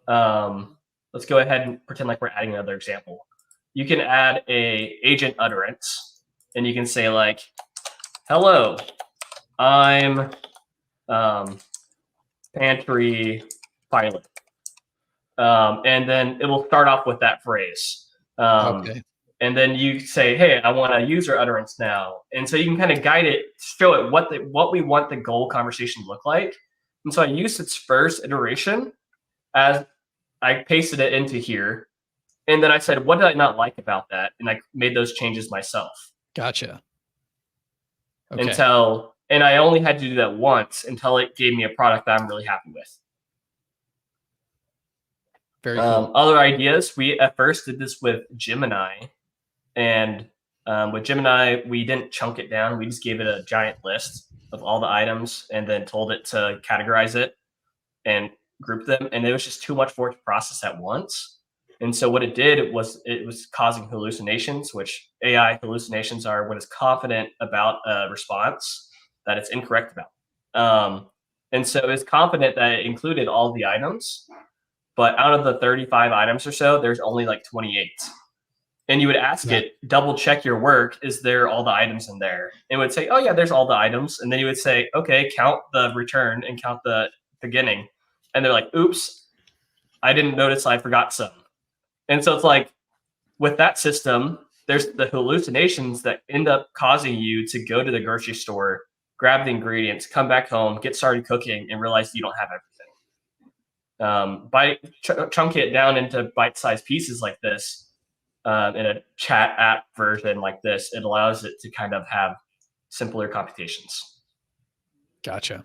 let's go ahead and pretend like we're adding another example. You can add a agent utterance, and you can say like, hello, I'm pantry pilot. And then it will start off with that phrase. And then you say, hey, I want a user utterance now. And so you can kind of guide it, show it what we want the goal conversation to look like. And so I used its first iteration as I pasted it into here. And then I said, what did I not like about that? And I made those changes myself.
Gotcha.
And I only had to do that once until it gave me a product that I'm really happy with.
Very cool.
Other ideas, we at first did this with Gemini. And with Gemini, we didn't chunk it down. We just gave it a giant list of all the items and then told it to categorize it and group them. And it was just too much for it to process at once. And so what it did was it was causing hallucinations, which AI hallucinations are when it's confident about a response that it's incorrect about. And so it's confident that it included all the items, but out of the 35 items or so, there's only like 28. And you would ask it, double check your work. Is there all the items in there? And it would say, oh yeah, there's all the items. And then you would say, okay, count the return and count the beginning. and they're like, oops, I didn't notice I forgot some. And so it's like, with that system, there's the hallucinations that end up causing you to go to the grocery store, grab the ingredients, come back home, get started cooking, and realize you don't have everything. Chunk it down into bite-sized pieces like this, in a chat app version like this, it allows it to kind of have simpler computations.
Gotcha.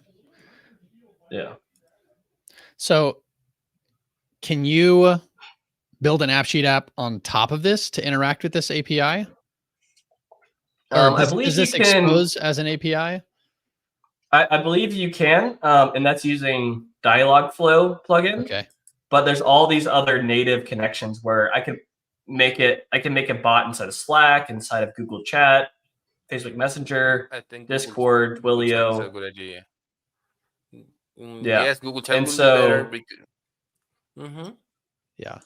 Yeah.
So can you build an AppSheet app on top of this to interact with this API? Or
I believe
does this
you can
expose as an API?
I believe you can, and that's using Dialogflow plugin.
Okay.
But there's all these other native connections where I can make a bot inside of Slack, inside of Google Chat, Facebook Messenger,
I think
Discord,
Google Chat is a
Twilio.
good idea.
Yeah.
Yes, Google Chat
And
will be better.
so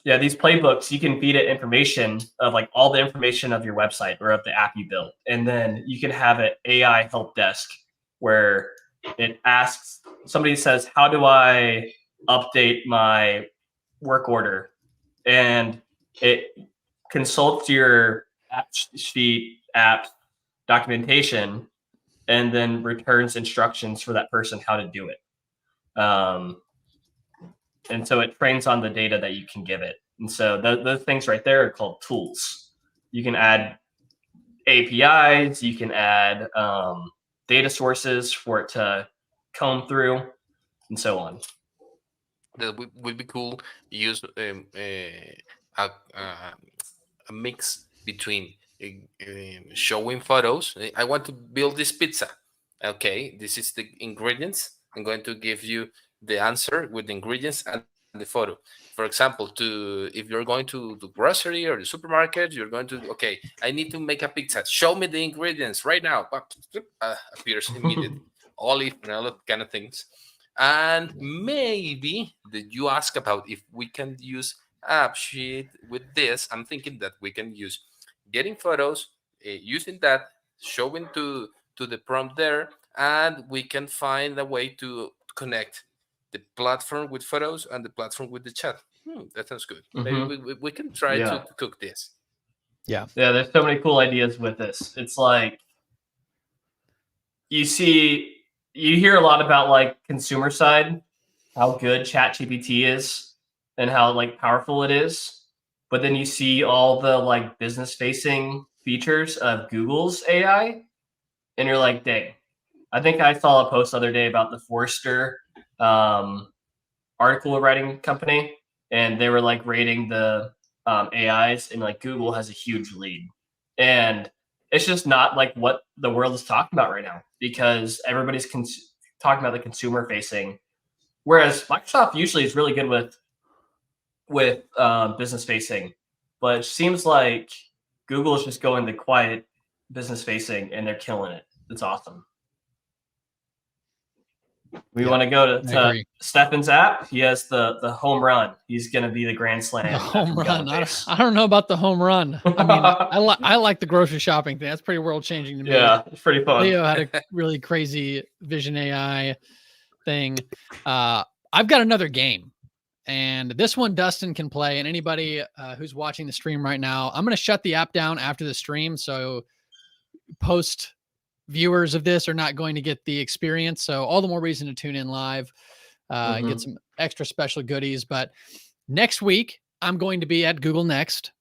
Yeah.
these playbooks, you can feed it information of like all the information of your website or of the app you built. And then you can have an AI help desk where it asks, somebody says, how do I update my work order? And it consults your AppSheet app documentation and then returns instructions for that person how to do it. And so it trains on the data that you can give it. And so those things right there are called tools. You can add APIs, you can add data sources for it to comb through, and so on.
That would be cool. Use a mix between showing photos. I want to build this pizza. Okay, this is the ingredients. I'm going to give you the answer with the ingredients and the photo. For example, if you're going to the grocery or the supermarket, you're going to, okay, I need to make a pizza. Show me the ingredients right now. Appears immediately. Olive and all that kind of things. And maybe that you ask about if we can use AppSheet with this. I'm thinking that we can use getting photos, using that, showing to the prompt there, and we can find a way to connect the platform with photos and the platform with the chat. That sounds good. Maybe we can try to cook this.
Yeah.
Yeah, there's so many cool ideas with this. It's like you hear a lot about like consumer side, how good ChatGPT is and how like powerful it is. But then you see all the like business facing features of Google's AI, and you're like, dang. I think I saw a post the other day about the Forrester article writing company, and they were like rating the AIs, and like Google has a huge lead. And it's just not like what the world is talking about right now, because everybody's talking about the consumer facing, whereas Microsoft usually is really good with business facing, but it seems like Google is just going the quiet business facing, and they're killing it. It's awesome. We want to go to Stefan's app. He has the home run. He's going to be the grand slam.
The home run. I don't know about the home run. I mean, I like the grocery shopping thing. That's pretty world changing to me.
Yeah, it's pretty fun.
Leo had a really crazy Vision AI thing. I've got another game, and this one Dustin can play. And anybody who's watching the stream right now, I'm going to shut the app down after the stream, so post viewers of this are not going to get the experience. So all the more reason to tune in live, get some extra special goodies. But next week, I'm going to be at Google Next.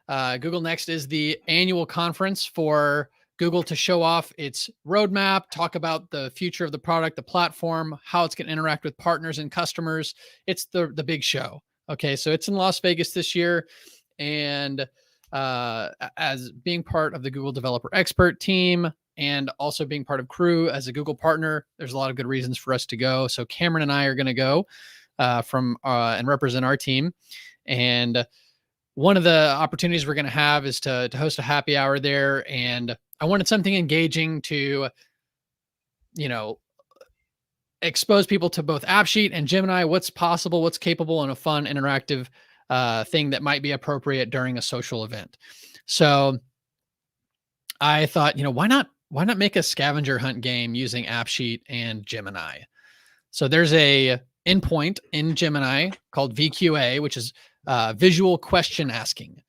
Google Next is the annual conference for Google to show off its roadmap, talk about the future of the product, the platform, how it's going to interact with partners and customers. It's the big show. Okay. So it's in Las Vegas this year. And as being part of the Google Developer Expert team, and also being part of Crew as a Google partner, there's a lot of good reasons for us to go. So Cameron and I are going to go and represent our team. And one of the opportunities we're going to have is to host a happy hour there. And I wanted something engaging to, expose people to both AppSheet and Gemini, what's possible, what's capable, and a fun, interactive thing that might be appropriate during a social event. So I thought, why not make a scavenger hunt game using AppSheet and Gemini? So there's a endpoint in Gemini called VQA, which is visual question asking.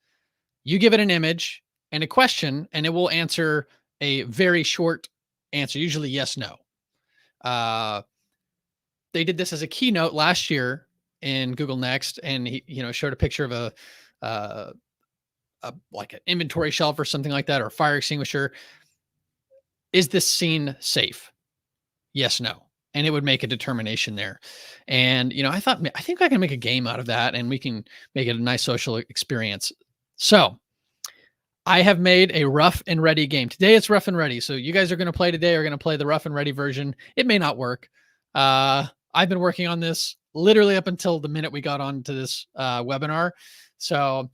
You give it an image and a question, and it will answer a very short answer, usually yes, no. They did this as a keynote last year in Google Next, and he, showed a picture of a like an inventory shelf or something like that, or a fire extinguisher. Is this scene safe? Yes, no. And it would make a determination there. And, I think I can make a game out of that, and we can make it a nice social experience. So I have made a rough and ready game. Today it's rough and ready. So you guys are going to play today, are going to play the rough and ready version. It may not work. I've been working on this literally up until the minute we got onto this webinar. So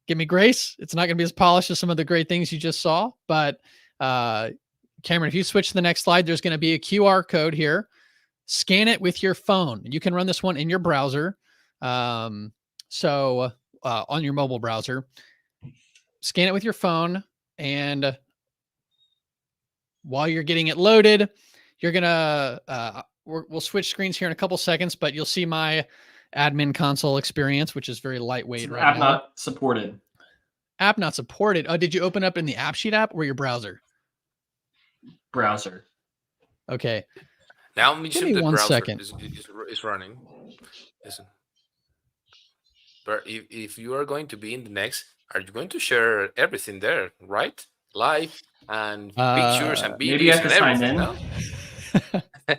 give me grace. It's not going to be as polished as some of the great things you just saw, but Cameron, if you switch to the next slide, there's going to be a QR code here. Scan it with your phone. You can run this one in your browser. On your mobile browser, scan it with your phone. And while you're getting it loaded, you're going to, we'll switch screens here in a couple seconds, but you'll see my admin console experience, which is very lightweight right
App
now.
not supported.
App not supported. Oh, did you open up in the AppSheet app or your browser?
Browser.
Okay.
Now mention
me
the
1
browser
second.
is running. Listen. But if you are going to be in the next, are you going to share everything there, right? Live and pictures and
Maybe you
videos
have
and
to sign
everything.
in.
No?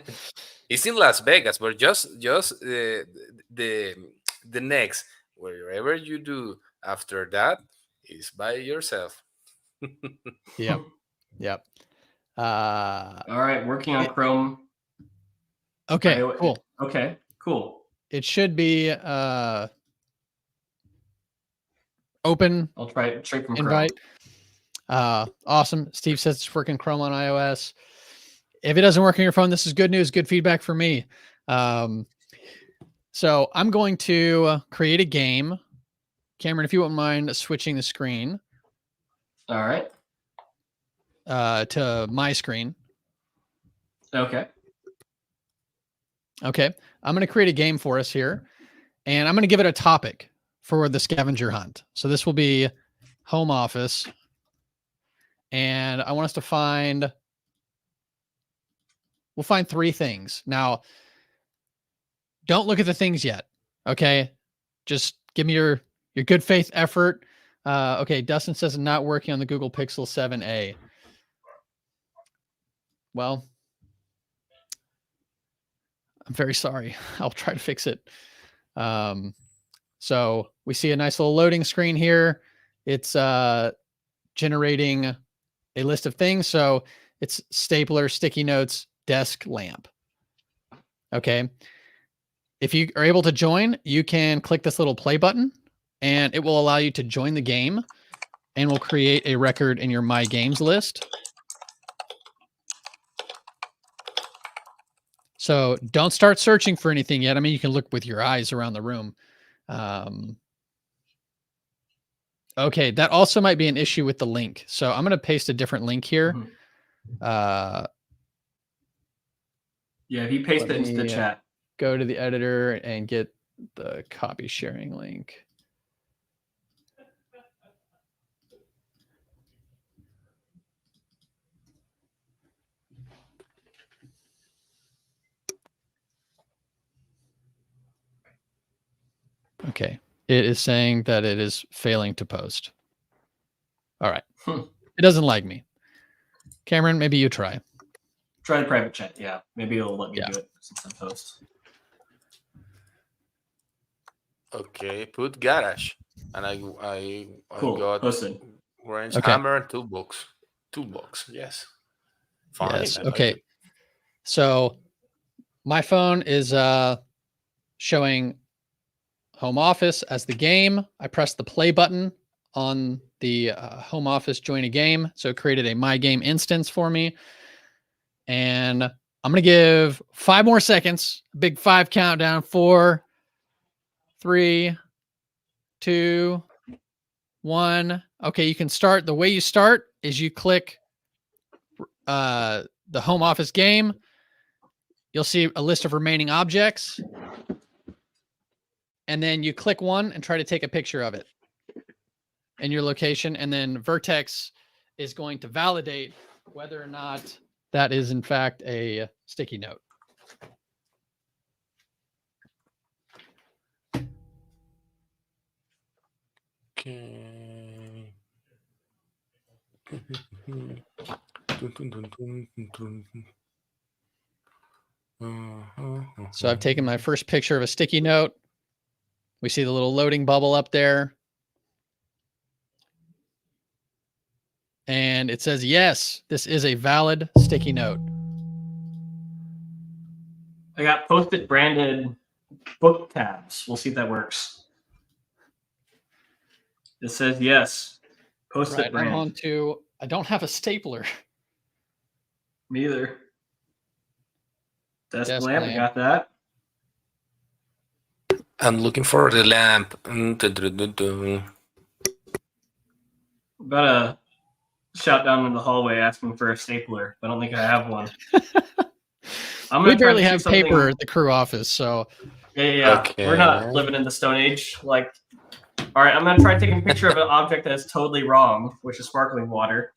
It's in Las Vegas, but just the next, wherever you do after that is by yourself.
Yep. Yep.
All right, working on Chrome.
Okay, cool.
Okay, cool.
It should be open
I'll try it straight from
invite. Awesome. Steve says it's working Chrome on iOS. If it doesn't work on your phone, this is good news, good feedback for me. So I'm going to create a game. Cameron, if you wouldn't mind switching the screen.
All right.
To my screen.
Okay.
Okay. I'm going to create a game for us here, and I'm going to give it a topic for the scavenger hunt. So this will be home office, and I want us to we'll find 3 things. Now, don't look at the things yet. Okay. Just give me your good faith effort. Okay. Dustin says it's not working on the Google Pixel 7a. Well, I'm very sorry. I'll try to fix it. So we see a nice little loading screen here. It's generating a list of things. So it's stapler, sticky notes, desk lamp. Okay. If you are able to join, you can click this little play button, and it will allow you to join the game, and will create a record in your My Games list. So don't start searching for anything yet. I mean, you can look with your eyes around the room. Okay, that also might be an issue with the link. So I'm going to paste a different link here.
Yeah, if you paste it into the chat.
Go to the editor and get the copy sharing link. Okay. It is saying that it is failing to post. All right. It doesn't like me. Cameron, maybe you try.
Try the private chat. Yeah. Maybe it'll let me do it since I post.
Okay, put garage. And I got
posted.
Orange Hammer and toolbox. Yes.
Fine. Yes. Okay. So my phone is showing Home Office as the game. I pressed the play button on the Home Office join a game. So it created a My Game instance for me. And I'm going to give 5 more seconds. Big 5 countdown. 4, 3, 2, 1. Okay, you can start. The way you start is you click the Home Office game. you'll see a list of remaining objects. And then you click one and try to take a picture of it in your location. And then Vertex is going to validate whether or not that is in fact a sticky note.
Okay.
So I've taken my first picture of a sticky note. We see the little loading bubble up there. And it says, yes, this is a valid sticky note.
I got Post-it branded book tabs. We'll see if that works. It says yes. Post-it
Right,
brand.
I'm on to, I don't have a stapler.
Me either. Desk
Desk
lamp, I
lamp.
got that.
I'm looking for the lamp.
Got a shout down in the hallway asking for a stapler. I don't think I have one. I'm
We
gonna try
barely
to
have
shoot something-
paper at the crew office, so
Yeah. We're not
Okay.
living in the Stone Age. Like, all right, I'm gonna try taking a picture of an object that is totally wrong, which is sparkling water.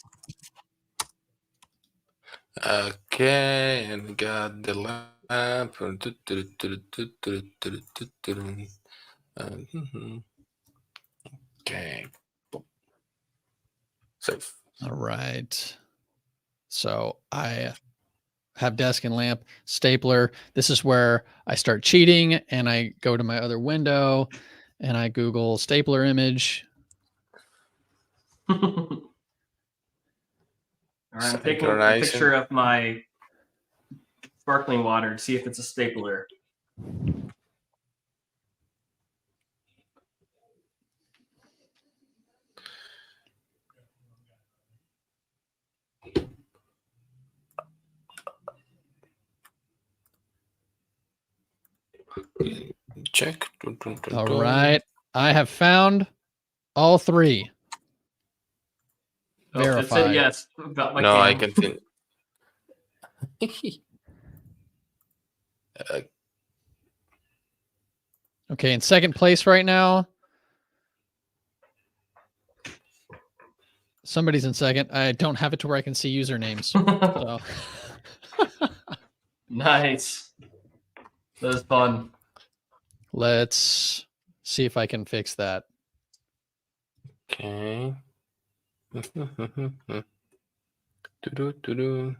Okay, and got the lamp. Okay. Safe.
all right. So I have desk and lamp, stapler. This is where I start cheating and I go to my other window and I Google stapler image.
All right, I'm taking a
Synchronizing.
picture of my sparkling water to see if it's a stapler.
Check.
All right. I have found all three.
Oh, it said
Verified.
yes. Got my
No, I
cam.
can think.
Okay, in second place right now. Somebody's in second. I don't have it to where I can see usernames. So
Nice. That was fun.
let's see if I can fix that.
Okay. Do-do-do-do.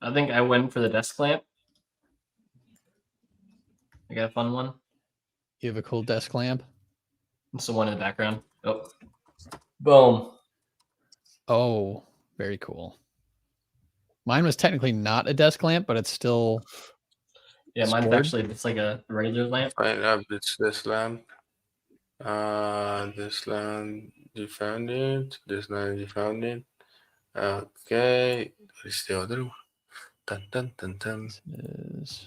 I think I win for the desk lamp. I got a fun one.
You have a cool desk lamp.
It's the one in the background. Oh. Boom.
Oh, very cool. Mine was technically not a desk lamp, but it's still
Yeah, mine's
Scored?
actually it's like a regular lamp.
Find out this lamp. This lamp, you found it. This lamp, you found it. Okay. What is the other one? Dun, dun, dun, dun.
is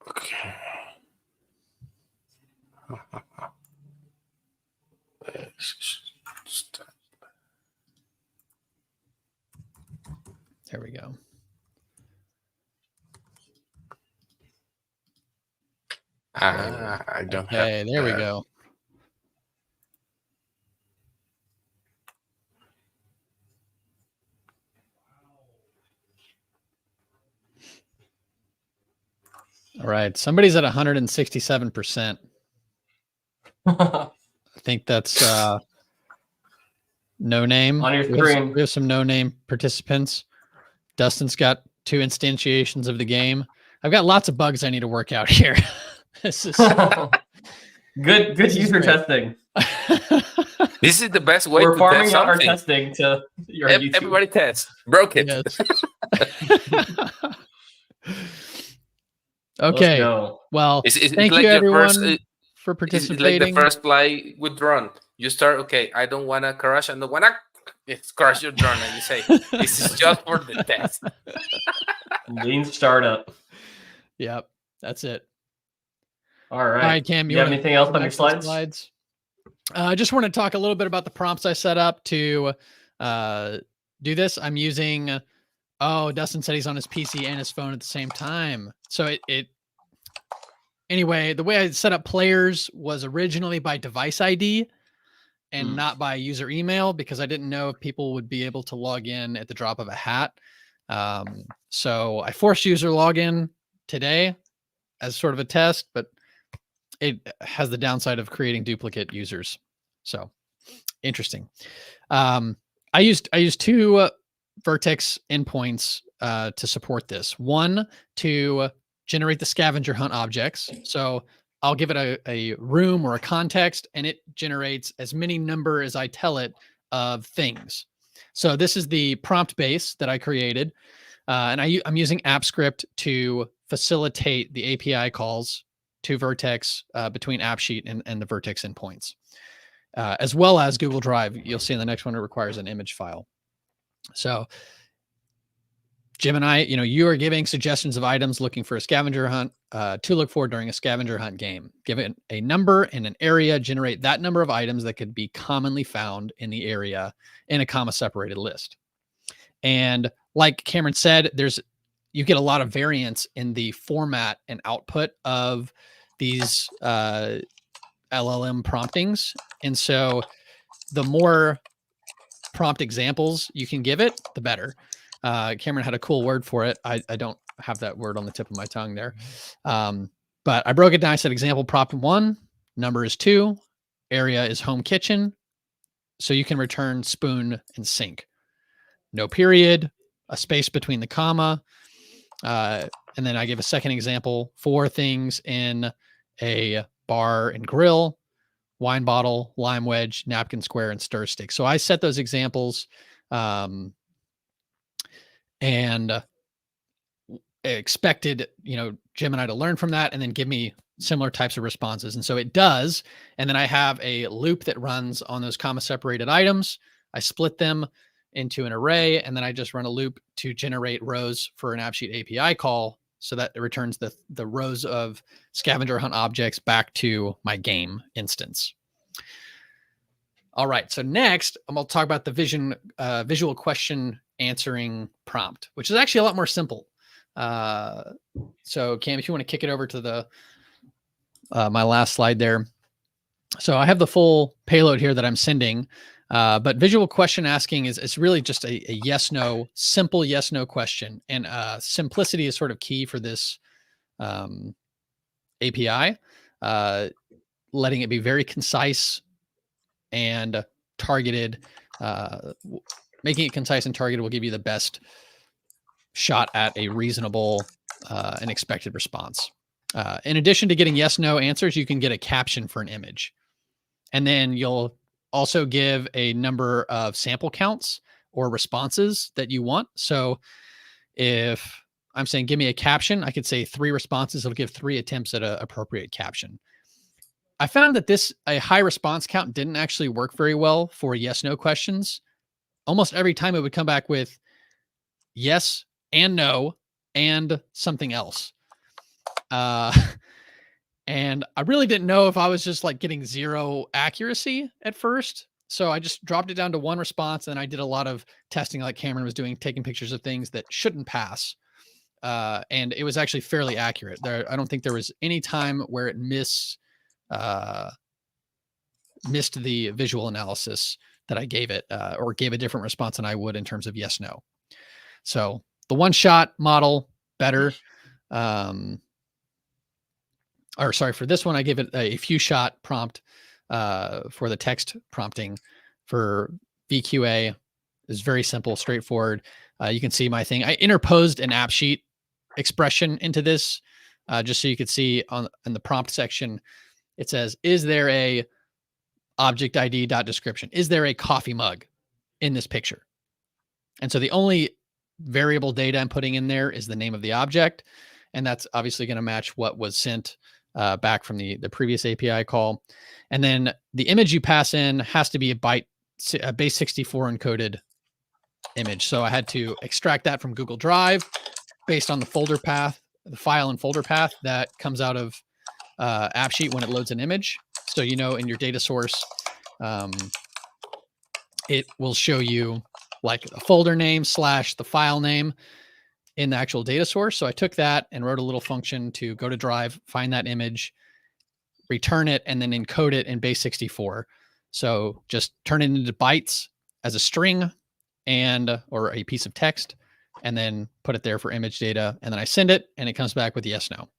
Okay.
there we go.
I don't have.
Okay, there we go. All right, somebody's at 167%. I think that's no name.
On your
We have some-
screen.
we have some no name participants. Dustin's got 2 instantiations of the game. I've got lots of bugs I need to work out here. This is
Good
This is
user
great.
testing.
This is the best way
We're
to
farming
test
out our
something.
testing to your YouTube.
Everybody test. Broke it.
Yes.
Let's
Okay.
go.
Well,
It's
thank
like
you
your
everyone
first,
for
it's like
participating.
the first play with drone. You start, okay, I don't want to crash. I don't want to crash your drone. And you say, this is just for the test.
Lean startup.
Yep. That's it.
All
All
right.
right, Cam,
You have
wanna
anything else
go
on your
back to the
slides?
I just want to talk a little bit about the prompts I set up to do this. I'm using, Dustin said he's on his PC and his phone at the same time. So anyway, the way I set up players was originally by device ID and not by user email, because I didn't know if people would be able to log in at the drop of a hat. So I forced user login today as sort of a test, but it has the downside of creating duplicate users. So interesting. I used two Vertex endpoints to support this. One to generate the scavenger hunt objects. So I'll give it a room or a context, and it generates as many number as I tell it of things. So this is the prompt base that I created. And I'm using AppScript to facilitate the API calls to Vertex between AppSheet and the Vertex endpoints, as well as Google Drive. You'll see in the next one, it requires an image file. So Gemini, you are giving suggestions of items looking for a scavenger hunt to look for during a scavenger hunt game. Give it a number and an area, generate that number of items that could be commonly found in the area in a comma separated list. And like Cameron said, you get a lot of variance in the format and output of these LLM promptings. And so the more prompt examples you can give it, the better. Cameron had a cool word for it. I don't have that word on the tip of my tongue there. But I broke it down. I said example prompt 1, number is 2, area is home kitchen. So you can return spoon and sink. No period, a space between the comma. And then I give a second example, 4 things in a bar and grill, wine bottle, lime wedge, napkin square, and stir stick. So I set those examples and expected, Gemini to learn from that and then give me similar types of responses. And so it does. And then I have a loop that runs on those comma separated items. I split them into an array, and then I just run a loop to generate rows for an AppSheet API call so that it returns the rows of scavenger hunt objects back to my game instance. All right, so next I'm going to talk about the visual question answering prompt, which is actually a lot more simple. So Cam, if you want to kick it over to my last slide there. So I have the full payload here that I'm sending. But visual question asking is really just a yes/no, simple yes/no question. And simplicity is sort of key for this API, letting it be very concise and targeted. Making it concise and targeted will give you the best shot at a reasonable and expected response. In addition to getting yes/no answers, you can get a caption for an image. And then you'll also give a number of sample counts or responses that you want. So if I'm saying, give me a caption, I could say 3 responses. It'll give 3 attempts at an appropriate caption. I found that a high response count didn't actually work very well for yes/no questions. Almost every time it would come back with yes and no and something else. And I really didn't know if I was just like getting 0 accuracy at first. So I just dropped it down to 1 response. And I did a lot of testing like Cameron was doing, taking pictures of things that shouldn't pass. And it was actually fairly accurate. I don't think there was any time where it missed the visual analysis that I gave it, or gave a different response than I would in terms of yes, no. So the one-shot model, better. For this one, I gave it a few shot prompt for the text prompting. For VQA is very simple, straightforward. You can see my thing. I interposed an AppSheet expression into this just so you could see in the prompt section. It says, is there a object ID .description? Is there a coffee mug in this picture? And so the only variable data I'm putting in there is the name of the object. And that's obviously going to match what was sent back from the previous API call. And then the image you pass in has to be a base 64 encoded image. So I had to extract that from Google Drive based on the folder path the file and folder path that comes out of AppSheet when it loads an image. So, in your data source, it will show you like a folder name / the file name in the actual data source. So I took that and wrote a little function to go to Drive, find that image, return it, and then encode it in base64. So just turn it into bytes as a string or a piece of text, and then put it there for image data. And then I send it, and it comes back with yes, no.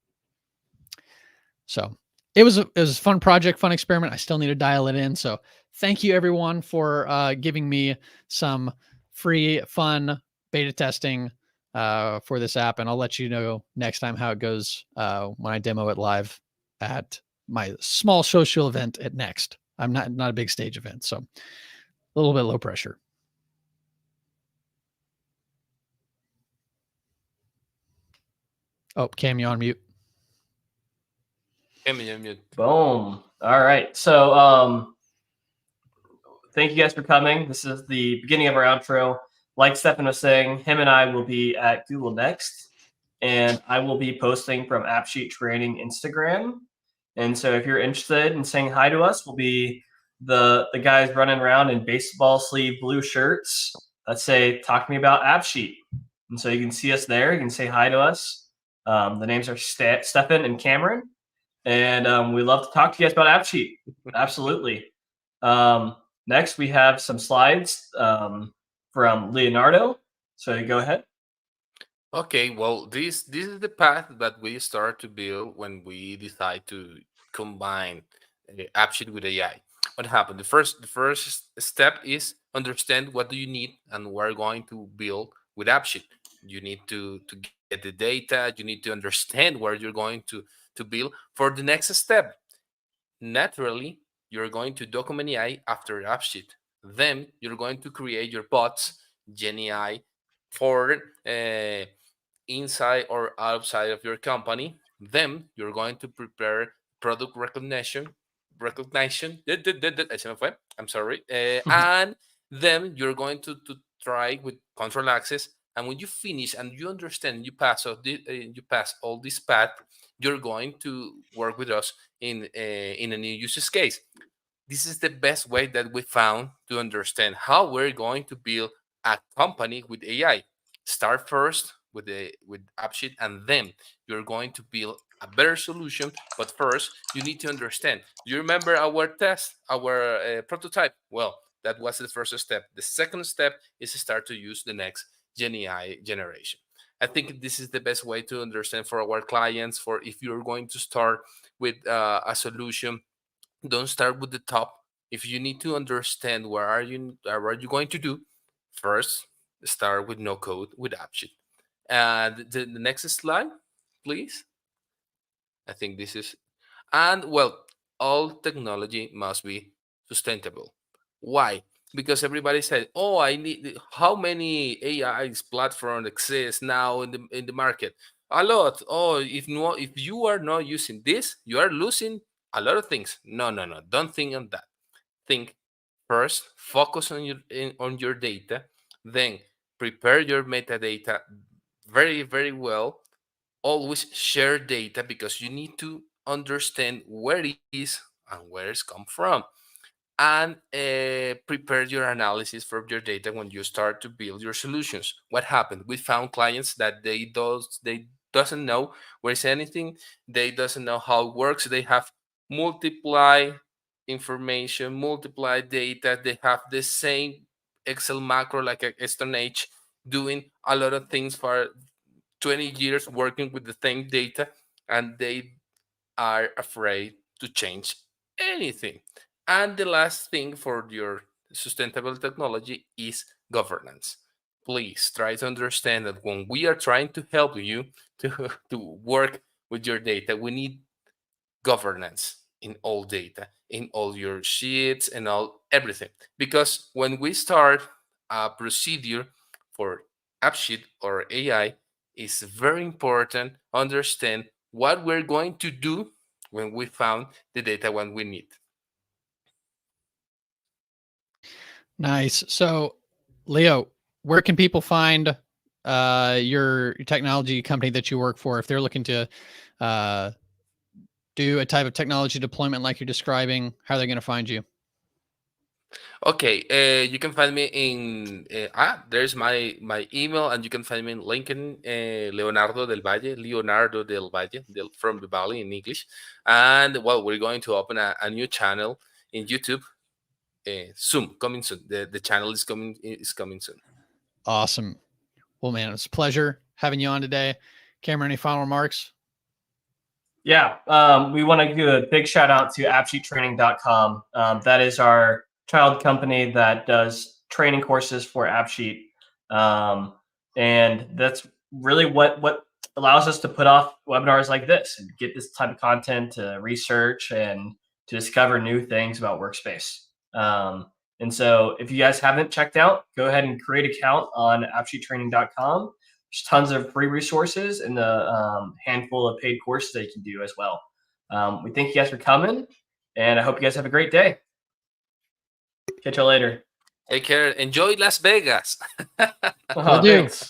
So it was a fun project, fun experiment. I still need to dial it in. So thank you everyone for giving me some free, fun beta testing for this app. And I'll let you know next time how it goes when I demo it live at my small social event at Next. I'm not a big stage event, so a little bit low pressure. Oh, Cam, you on mute?
Cam, you're mute.
Boom. All right. So thank you guys for coming. This is the beginning of our outro. Like Stefan was saying, him and I will be at Google Next, and I will be posting from AppSheet Training Instagram. And so if you're interested in saying hi to us, we'll be the guys running around in baseball sleeve blue shirts that say, talk to me about AppSheet. And so you can see us there. You can say hi to us. The names are Stefan and Cameron. And we love to talk to you guys about AppSheet. Absolutely. Next, we have some slides from Leonardo. So go ahead.
Okay, well, this is the path that we start to build when we decide to combine AppSheet with AI. What happened? The first step is understand what do you need, and we're going to build with AppSheet. You need to get the data. You need to understand where you're going to build. For the next step, naturally, you're going to document AI after AppSheet. Then you're going to create your bots, GenAI, for inside or outside of your company. Then you're going to prepare product recognition. I'm sorry. And then you're going to try with control access. And when you finish and you understand, you pass all this path, you're going to work with us in a new use case. This is the best way that we found to understand how we're going to build a company with AI. Start first with AppSheet, and then you're going to build a better solution. But first, you need to understand. Do you remember our test, our prototype? Well, that was the first step. The second step is to start to use the next GenAI generation. I think this is the best way to understand for our clients. For if you're going to start with a solution, don't start with the top. If you need to understand what are you going to do, first start with no code with AppSheet. And the next slide, please. I think this is, and well, all technology must be sustainable. Why? Because everybody said, "Oh, I need." How many AI's platforms exist now in the market? A lot. Oh, if you are not using this, you are losing a lot of things. No, no, no. Don't think on that. Think first. Focus on your data. Then prepare your metadata very, very well. Always share data because you need to understand where it is and where it's come from, and prepare your analysis from your data when you start to build your solutions. What happened? We found clients that they doesn't know where is anything. They doesn't know how it works. They have multiply information, multiply data. They have the same Excel macro like a Stone Age, doing a lot of things for 20 years working with the same data, and they are afraid to change anything. And the last thing for your sustainable technology is governance. Please try to understand that when we are trying to help you to work with your data, we need governance in all data, in all your sheets and everything. Because when we start a procedure for AppSheet or AI, it's very important understand what we're going to do when we found the data when we need.
Nice. So, Leo, where can people find your technology company that you work for, if they're looking to do a type of technology deployment like you're describing, how are they going to find you?
Okay, you can find me in there's my email, and you can find me in LinkedIn, Leonardo del Valle, from the Valley in English. And well, we're going to open a new channel in YouTube soon, coming soon. The channel is coming soon.
Awesome. Well, man, it's a pleasure having you on today. Cameron, any final remarks?
Yeah, we want to give a big shout out to AppSheetTraining.com. That is our child company that does training courses for AppSheet, and that's really what allows us to put off webinars like this and get this type of content to research and to discover new things about Workspace. And so, if you guys haven't checked out, go ahead and create an account on AppSheetTraining.com. There's tons of free resources and a handful of paid courses that you can do as well. We thank you guys for coming, and I hope you guys have a great day. Catch you later.
Take care. Enjoy Las Vegas.
Will do.
Thanks.